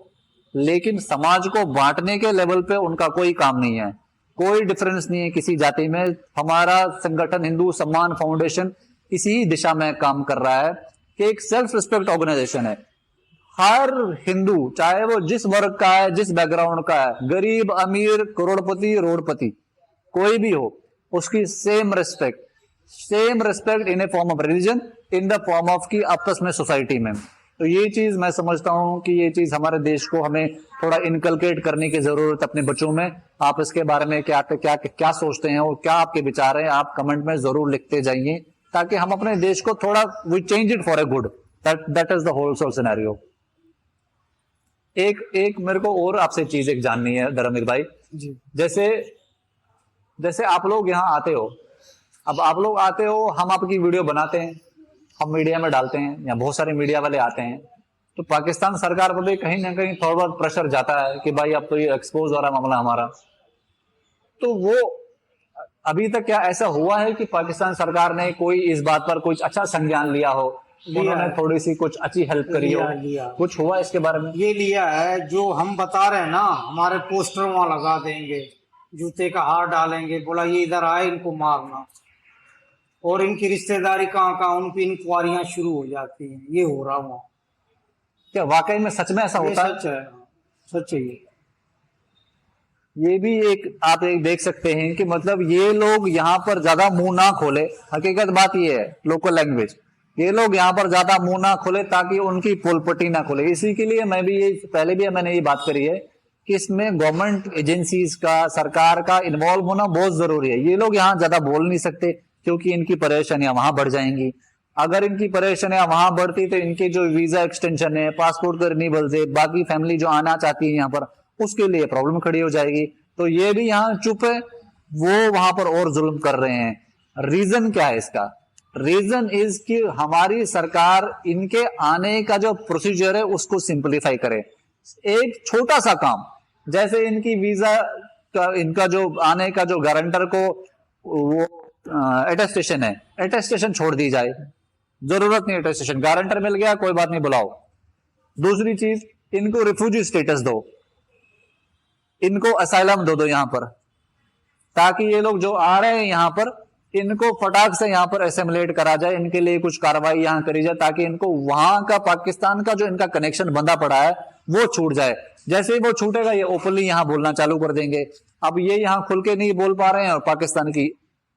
लेकिन समाज को बांटने के लेवल पे उनका कोई काम नहीं है, कोई डिफरेंस नहीं है किसी जाति में। हमारा संगठन हिंदू सम्मान फाउंडेशन इसी दिशा में काम कर रहा है कि एक सेल्फ रिस्पेक्ट ऑर्गेनाइजेशन है। हर हिंदू चाहे वो जिस वर्ग का है, जिस बैकग्राउंड का है, गरीब अमीर करोड़पति रोडपति कोई भी हो, उसकी same respect in A form of religion, in the form of की आपस में सोसाइटी में। तो ये चीज मैं समझता हूं कि ये चीज हमारे देश को हमें थोड़ा इनकलकेट करने की जरूरत अपने बच्चों में। आप इसके बारे में क्या सोचते हैं और क्या आपके विचार हैं, आप कमेंट में जरूर लिखते जाइए, ताकि हम अपने देश को थोड़ा we change it for a good, that is the whole sole scenario. एक मेरे को और आपसे चीज एक जाननी है धर्मवीर भाई जी। जैसे आप लोग यहाँ आते हो, अब आप लोग आते हो, हम आपकी वीडियो बनाते हैं, हम मीडिया में डालते हैं, या बहुत सारे मीडिया वाले आते हैं, तो पाकिस्तान सरकार पर भी कहीं ना कहीं थोड़ा बहुत प्रेशर जाता है कि भाई अब तो ये एक्सपोज हो रहा मामला हमारा। तो वो अभी तक क्या ऐसा हुआ है कि पाकिस्तान सरकार ने कोई इस बात पर कुछ अच्छा संज्ञान लिया हो, उन्होंने थोड़ी सी कुछ अच्छी हेल्प करी हो, कुछ हुआ इसके बारे में? ये लिया है, जो हम बता रहे हैं ना, हमारे पोस्टर वहां लगा देंगे, जूते का हार डालेंगे, बोला ये इधर आए इनको मारना, और इनकी रिश्तेदारी कहाँ उनकी इंक्वायरियां शुरू हो जाती हैं। ये हो रहा वहां। क्या वाकई में सच में ऐसा होता है? सच है, सच है। ये भी एक आप एक देख सकते हैं कि मतलब ये लोग यहाँ पर ज्यादा मुंह ना खोले, हकीकत बात ये है, लोकल लैंग्वेज, ये लोग यहाँ पर ज्यादा मुंह ना खोले ताकि उनकी पोलपट्टी ना खोले। इसी के लिए मैं भी ये पहले भी मैंने ये बात करी है कि इसमें गवर्नमेंट एजेंसीज का, सरकार का इन्वॉल्व होना बहुत जरूरी है। ये लोग यहाँ ज्यादा बोल नहीं सकते, क्योंकि इनकी परेशानियां वहां बढ़ जाएंगी। अगर इनकी परेशानियां वहां बढ़ती तो इनके जो वीजा एक्सटेंशन है, पासपोर्ट का रिन्यूअल है, बाकी फैमिली जो आना चाहती है यहाँ पर, उसके लिए प्रॉब्लम खड़ी हो जाएगी। तो ये भी यहाँ चुप है, वो वहां पर और जुल्म कर रहे हैं। रीजन क्या है इसका? रीजन इज कि हमारी सरकार इनके आने का जो प्रोसीजर है उसको सिंपलीफाई करे। एक छोटा सा काम, जैसे इनकी वीजा का, इनका जो आने का जो गारंटर को वो अटेस्टेशन है, अटेस्टेशन छोड़ दी जाए, जरूरत नहीं अटेस्टेशन, गारंटर मिल गया कोई बात नहीं, बुलाओ। दूसरी चीज, इनको रिफ्यूजी स्टेटस दो, इनको असाइलम दो यहां पर, ताकि ये लोग जो आ रहे हैं यहां पर, इनको फटाक से यहां पर असेमिलेट करा जाए, इनके लिए कुछ कार्रवाई यहां करी जाए, ताकि इनको वहां का पाकिस्तान का जो इनका कनेक्शन बंधा पड़ा है वो छूट जाए। जैसे ही वो छूटेगा ये ओपनली यहां बोलना चालू कर देंगे। अब ये यहां खुल के नहीं बोल पा रहे हैं और पाकिस्तान की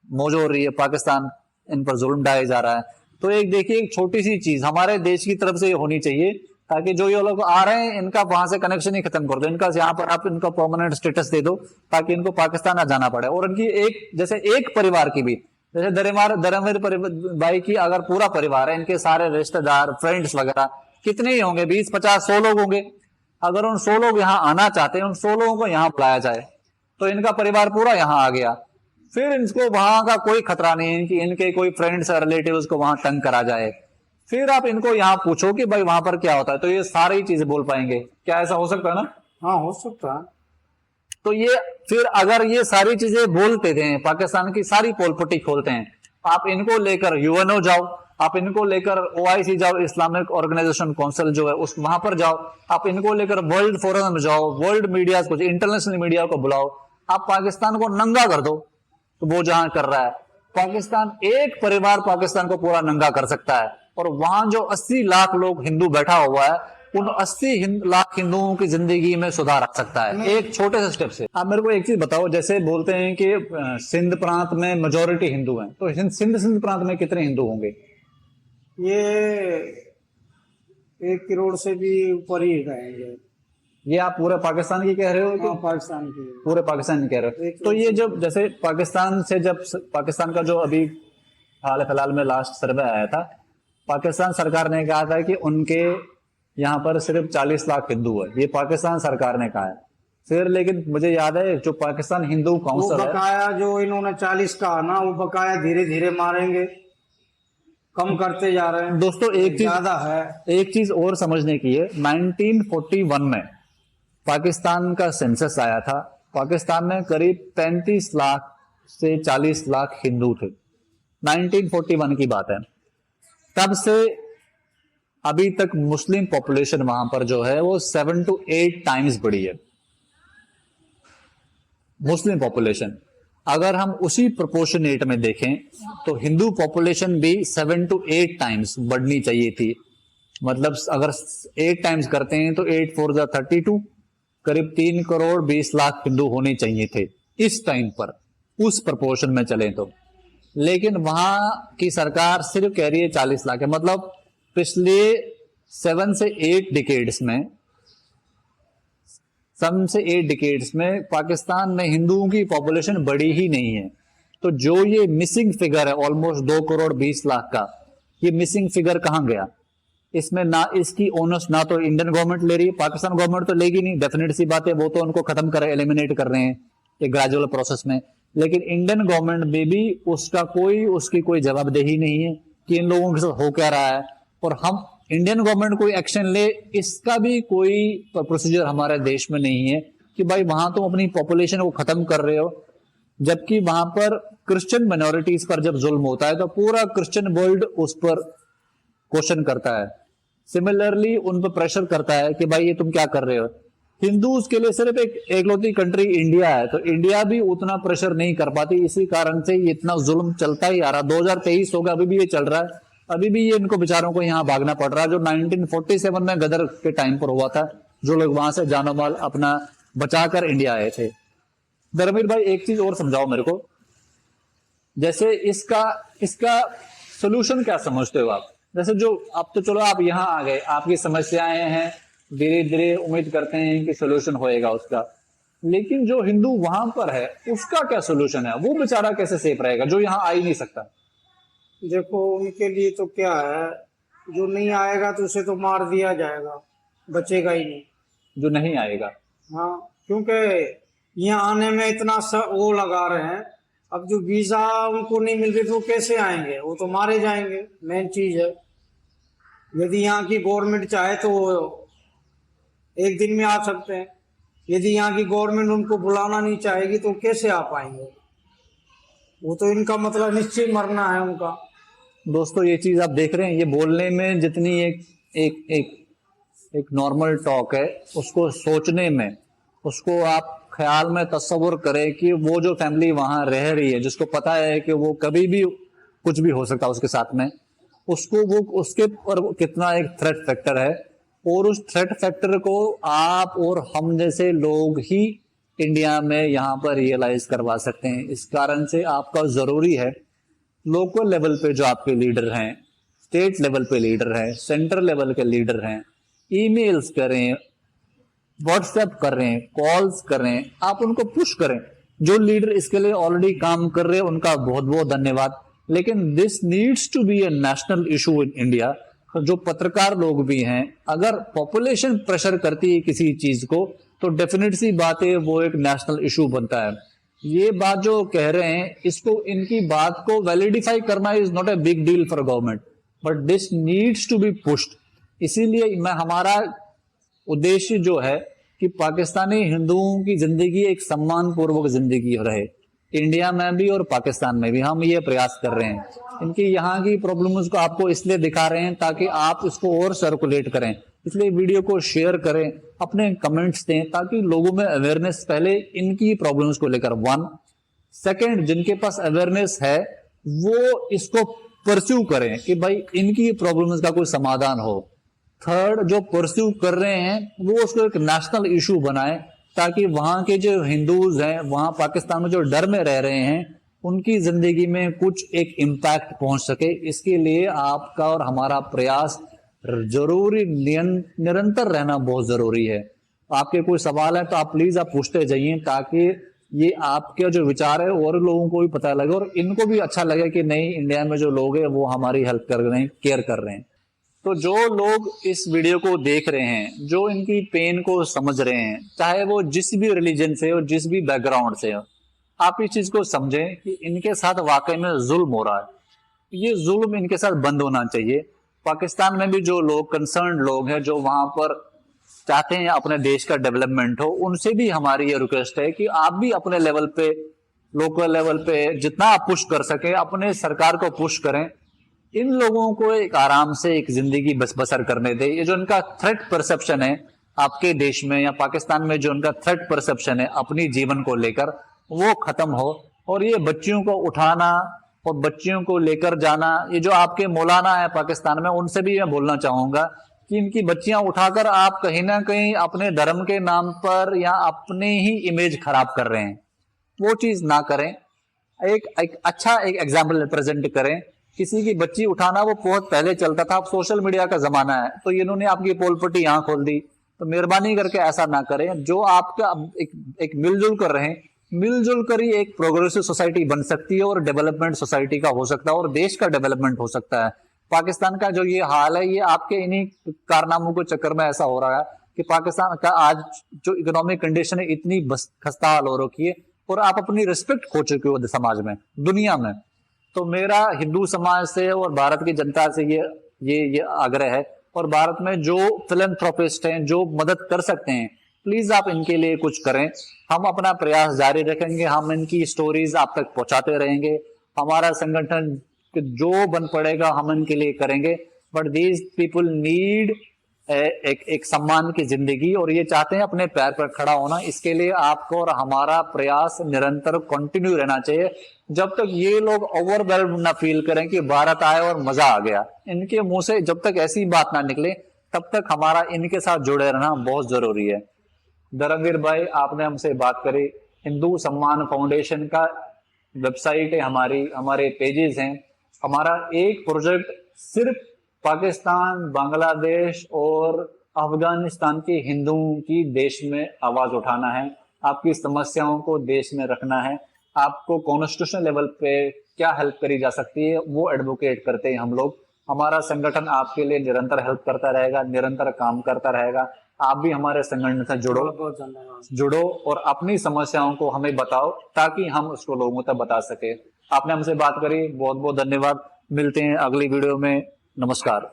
मौज हो रही है, पाकिस्तान इन पर जुल्म ढाया जा रहा है। तो एक देखिए, एक छोटी सी चीज हमारे देश की तरफ से होनी चाहिए, ताकि जो ये लोग आ रहे हैं इनका वहां से कनेक्शन ही खत्म कर दो, इनका यहाँ पर आप इनका परमानेंट स्टेटस दे दो, ताकि इनको पाकिस्तान ना जाना पड़े। और इनकी एक, जैसे एक परिवार की भी, जैसे धर्मवीर भाई की अगर पूरा परिवार है, इनके सारे रिश्तेदार, फ्रेंड्स वगैरह कितने ही होंगे, 20, 50, 100 लोग होंगे। अगर उन 100 लोग यहाँ आना चाहते हैं, उन 100 लोगों को यहाँ बुलाया जाए, तो इनका परिवार पूरा यहाँ आ गया, फिर इनको वहां का कोई खतरा नहीं है कि इनके कोई फ्रेंड्स और रिलेटिव्स को वहां तंग करा जाए। फिर आप इनको यहाँ पूछो कि भाई वहां पर क्या होता है, तो ये सारी चीजें बोल पाएंगे। क्या ऐसा हो सकता है ना? हाँ, हो सकता है। तो ये फिर अगर ये सारी चीजें बोलते थे, पाकिस्तान की सारी पोलपट्टी खोलते हैं, आप इनको लेकर यूएनओ जाओ, आप इनको लेकर ओआईसी जाओ, इस्लामिक ऑर्गेनाइजेशन काउंसिल जो है उस वहां पर जाओ, आप इनको लेकर वर्ल्ड फोरम में जाओ, वर्ल्ड मीडिया को, इंटरनेशनल मीडिया को बुलाओ, आप पाकिस्तान को नंगा कर दो। तो वो जहां कर रहा है, पाकिस्तान, एक परिवार पाकिस्तान को पूरा नंगा कर सकता है। और वहां जो 80 लाख लोग हिंदू बैठा हुआ है, उन 80 लाख हिंदुओं की जिंदगी में सुधार आ सकता है एक छोटे से स्टेप से। आप मेरे को एक चीज बताओ, जैसे बोलते हैं कि सिंध प्रांत में मेजोरिटी हिंदू हैं, तो सिंध प्रांत में कितने हिंदू होंगे? ये 1 करोड़ से भी ऊपर ही रहेंगे। ये आप पूरे पाकिस्तान की कह रहे हो कि? हाँ, पाकिस्तान की, पूरे पाकिस्तान की कह रहे हो। तो ये जब, जैसे पाकिस्तान से, जब पाकिस्तान का जो अभी हाल फिलहाल में लास्ट सर्वे आया था, पाकिस्तान सरकार ने कहा था कि उनके यहाँ पर सिर्फ 40 लाख हिंदू है, ये पाकिस्तान सरकार ने कहा है। फिर लेकिन मुझे याद है जो पाकिस्तान हिंदू काउंसिल है, बकाया जो इन्होंने 40 कहा ना, वो बकाया धीरे धीरे मारेंगे, कम करते जा रहे हैं। दोस्तों एक चीज ज्यादा है, एक चीज और समझने की है। 1941 में पाकिस्तान का सेंसस आया था, पाकिस्तान में करीब 35 लाख से 40 लाख हिंदू थे, 1941 की बात है। तब से अभी तक मुस्लिम पॉपुलेशन वहां पर जो है वो 7 to 8 टाइम्स बढ़ी है मुस्लिम पॉपुलेशन। अगर हम उसी प्रोपोर्शनेट में देखें तो हिंदू पॉपुलेशन भी 7 to 8 टाइम्स बढ़नी चाहिए थी। मतलब अगर 8 टाइम्स करते हैं तो 8 4 जा 32, करीब 3 करोड़ 20 लाख हिंदू होने चाहिए थे इस टाइम पर, उस प्रोपोर्शन में चले तो। लेकिन वहां की सरकार सिर्फ कह रही है 40 लाख है। मतलब पिछले 7 से 8 डिकेड्स में, 7 से 8 डिकेड्स में पाकिस्तान में हिंदुओं की पॉपुलेशन बढ़ी ही नहीं है। तो जो ये मिसिंग फिगर है ऑलमोस्ट 2 करोड़ 20 लाख का, ये मिसिंग फिगर कहां गया? इसमें ना इसकी ओनर्स ना तो इंडियन गवर्नमेंट ले रही है, पाकिस्तान गवर्नमेंट तो लेगी नहीं, डेफिनेट सी बात है, वो तो उनको खत्म कर, एलिमिनेट कर रहे हैं एक ग्रेजुअल प्रोसेस में। लेकिन इंडियन गवर्नमेंट में भी उसकी कोई जवाबदेही नहीं है कि इन लोगों के साथ हो क्या रहा है, और हम इंडियन गवर्नमेंट कोई एक्शन ले इसका भी कोई प्रोसीजर हमारे देश में नहीं है कि भाई वहां तुम अपनी पॉपुलेशन को खत्म कर रहे हो, जबकि वहां पर क्रिश्चियन माइनॉरिटीज पर जब जुल्म होता है तो पूरा क्रिश्चियन वर्ल्ड उस पर क्वेश्चन करता है, सिमिलरली उन पर प्रेशर करता है कि भाई ये तुम क्या कर रहे हो। हिंदूज के लिए सिर्फ एक एकलौती कंट्री इंडिया है, तो इंडिया भी उतना प्रेशर नहीं कर पाती, इसी कारण से ये इतना जुल्म चलता ही आ रहा। 2023 हो गया, अभी भी ये चल रहा है, अभी भी ये इनको बेचारों को यहाँ भागना पड़ रहा है, जो 1947 में गदर के टाइम पर हुआ था, जो लोग वहां से जानो माल अपना बचाकर इंडिया आए थे। धर्मवीर भाई एक चीज और समझाओ मेरे को, जैसे इसका सोल्यूशन क्या समझते हो आप? जैसे जो अब तो चलो आप यहाँ आ गए, आपकी समस्याएं हैं, धीरे धीरे उम्मीद करते हैं कि सोल्यूशन होएगा उसका, लेकिन जो हिंदू वहां पर है उसका क्या सोल्यूशन है? वो बेचारा कैसे सेफ रहेगा जो यहाँ आ ही नहीं सकता? देखो उनके लिए तो क्या है, जो नहीं आएगा तो उसे तो मार दिया जाएगा, बचेगा ही नहीं। जो नहीं आएगा। हाँ, क्योंकि यहाँ आने में इतना वो लगा रहे हैं। अब जो वीजा उनको नहीं मिल रही तो वो कैसे आएंगे? वो तो मारे जाएंगे, मेन चीज है। यदि यहाँ की गवर्नमेंट चाहे तो वो एक दिन में आ सकते हैं। यदि यहाँ की गवर्नमेंट उनको बुलाना नहीं चाहेगी तो कैसे आ पाएंगे? वो तो इनका मतलब निश्चय मरना है उनका। दोस्तों ये चीज आप देख रहे हैं, ये बोलने में जितनी एक एक एक एक नॉर्मल टॉक है, उसको सोचने में, उसको आप ख्याल में तस्वुर करें कि वो जो फैमिली वहां रह रही है, जिसको पता है कि वो कभी भी कुछ भी हो सकता है उसके साथ में, उसको वो उसके पर कितना एक थ्रेट फैक्टर है। और उस थ्रेट फैक्टर को आप और हम जैसे लोग ही इंडिया में यहाँ पर रियलाइज करवा सकते हैं। इस कारण से आपका जरूरी है लोकल लेवल पे जो आपके लीडर हैं, स्टेट लेवल पे लीडर हैं, सेंट्रल लेवल के लीडर हैं, ईमेल्स करें, व्हाट्सएप कर रहे हैं, कॉल्स कर रहे हैं, आप उनको पुश करें। जो लीडर इसके लिए ऑलरेडी काम कर रहे हैं उनका बहुत बहुत धन्यवाद। लेकिन this needs to be a national issue in India. जो पत्रकार लोग भी हैं, अगर पॉपुलेशन प्रेशर करती है किसी चीज को तो डेफिनेट सी बात है वो एक नेशनल इशू बनता है। ये बात जो कह रहे हैं, इसको इनकी बात को वैलिडिफाई करना is not a big deal for government, but this needs to be pushed. इसीलिए मैं हमारा उद्देश्य जो है कि पाकिस्तानी हिंदुओं की जिंदगी एक सम्मान पूर्वक जिंदगी रहे, इंडिया में भी और पाकिस्तान में भी। हम ये प्रयास कर रहे हैं। इनकी यहाँ की प्रॉब्लम्स को आपको इसलिए दिखा रहे हैं ताकि आप इसको और सर्कुलेट करें, इसलिए वीडियो को शेयर करें, अपने कमेंट्स दें ताकि लोगों में अवेयरनेस पहले इनकी प्रॉब्लम्स को लेकर, वन सेकंड जिनके पास अवेयरनेस है वो इसको परस्यू करें कि भाई इनकी प्रॉब्लम्स का कोई समाधान हो। थर्ड, जो परस्यू कर रहे हैं वो उसको एक नेशनल इशू बनाए ताकि वहां के जो हिंदूज हैं, वहां पाकिस्तान में जो डर में रह रहे हैं, उनकी जिंदगी में कुछ एक इम्पैक्ट पहुंच सके। इसके लिए आपका और हमारा प्रयास जरूरी, निरंतर रहना बहुत जरूरी है। आपके कोई सवाल है तो आप प्लीज आप पूछते जाइए ताकि ये आपके जो विचार है और लोगों को भी पता लगे और इनको भी अच्छा लगे कि नहीं, इंडिया में जो लोग हैं वो हमारी हेल्प कर रहे हैं, केयर कर रहे हैं। तो जो लोग इस वीडियो को देख रहे हैं, जो इनकी पेन को समझ रहे हैं, चाहे वो जिस भी रिलीजन से हो, जिस भी बैकग्राउंड से हो, आप इस चीज को समझें कि इनके साथ वाकई में जुल्म हो रहा है। ये जुल्म इनके साथ बंद होना चाहिए। पाकिस्तान में भी जो लोग कंसर्न लोग हैं, जो वहां पर चाहते हैं अपने देश का डेवलपमेंट हो, उनसे भी हमारी ये रिक्वेस्ट है कि आप भी अपने लेवल पे, लोकल लेवल पे जितना आप पुश कर सके, अपने सरकार को पुश करें। इन लोगों को एक आराम से एक जिंदगी बसर करने दे। ये जो उनका थ्रेट परसेप्शन है आपके देश में या पाकिस्तान में, जो उनका थ्रेट परसेप्शन है अपनी जीवन को लेकर, वो खत्म हो। और ये बच्चियों को उठाना और बच्चियों को लेकर जाना, ये जो आपके मौलाना है पाकिस्तान में, उनसे भी मैं बोलना चाहूंगा कि इनकी बच्चियां उठाकर आप कहीं ना कहीं अपने धर्म के नाम पर या अपने ही इमेज खराब कर रहे हैं। वो चीज ना करें। एक अच्छा एक एग्जाम्पल रिप्रेजेंट करें। किसी की बच्ची उठाना वो बहुत पहले चलता था, अब सोशल मीडिया का जमाना है तो इन्होंने आपकी पोल पट्टी यहां खोल दी। तो मेहरबानी करके ऐसा ना करें। जो आपका एक मिलजुल कर रहे हैं, मिलजुल कर ही एक प्रोग्रेसिव सोसाइटी बन सकती है और डेवलपमेंट सोसाइटी का हो सकता है और देश का डेवलपमेंट हो सकता है। पाकिस्तान का जो ये हाल है, ये आपके इन्हीं कारनामों के चक्कर में ऐसा हो रहा है कि पाकिस्तान का आज जो इकोनॉमिक कंडीशन है इतनी खस्ता हाल हो रखी है और आप अपनी रिस्पेक्ट खो चुके हो समाज में, दुनिया में। तो मेरा हिंदू समाज से और भारत की जनता से ये आग्रह है, और भारत में जो फिलैंथ्रोपिस्ट हैं, जो मदद कर सकते हैं, प्लीज आप इनके लिए कुछ करें। हम अपना प्रयास जारी रखेंगे, हम इनकी स्टोरीज आप तक पहुंचाते रहेंगे। हमारा संगठन जो बन पड़ेगा हम इनके लिए करेंगे। बट दीज पीपुल नीड एक सम्मान की जिंदगी, और ये चाहते हैं अपने पैर पर खड़ा होना। इसके लिए आपको और हमारा प्रयास निरंतर कंटिन्यू रहना चाहिए जब तक ये लोग ओवरवेल्म ना फील करें कि भारत आए और मजा आ गया। इनके मुंह से जब तक ऐसी बात ना निकले तब तक हमारा इनके साथ जुड़े रहना बहुत जरूरी है। धर्मवीर भाई, आपने हमसे बात करी। हिंदू सम्मान फाउंडेशन का वेबसाइट है हमारी, हमारे पेजेस हैं। हमारा एक प्रोजेक्ट सिर्फ पाकिस्तान, बांग्लादेश और अफगानिस्तान के हिंदुओं की देश में आवाज उठाना है। आपकी समस्याओं को देश में रखना है, आपको कॉन्स्टिट्यूशनल लेवल पे क्या हेल्प करी जा सकती है वो एडवोकेट करते हैं हम लोग। हमारा संगठन आपके लिए निरंतर हेल्प करता रहेगा, निरंतर काम करता रहेगा। आप भी हमारे संगठन से जुड़ो, बहुत धन्यवाद। जुड़ो और अपनी समस्याओं को हमें बताओ ताकि हम उसको लोगों तक बता सके। आपने हमसे बात करी, बहुत बहुत धन्यवाद। मिलते हैं अगली वीडियो में। नमस्कार।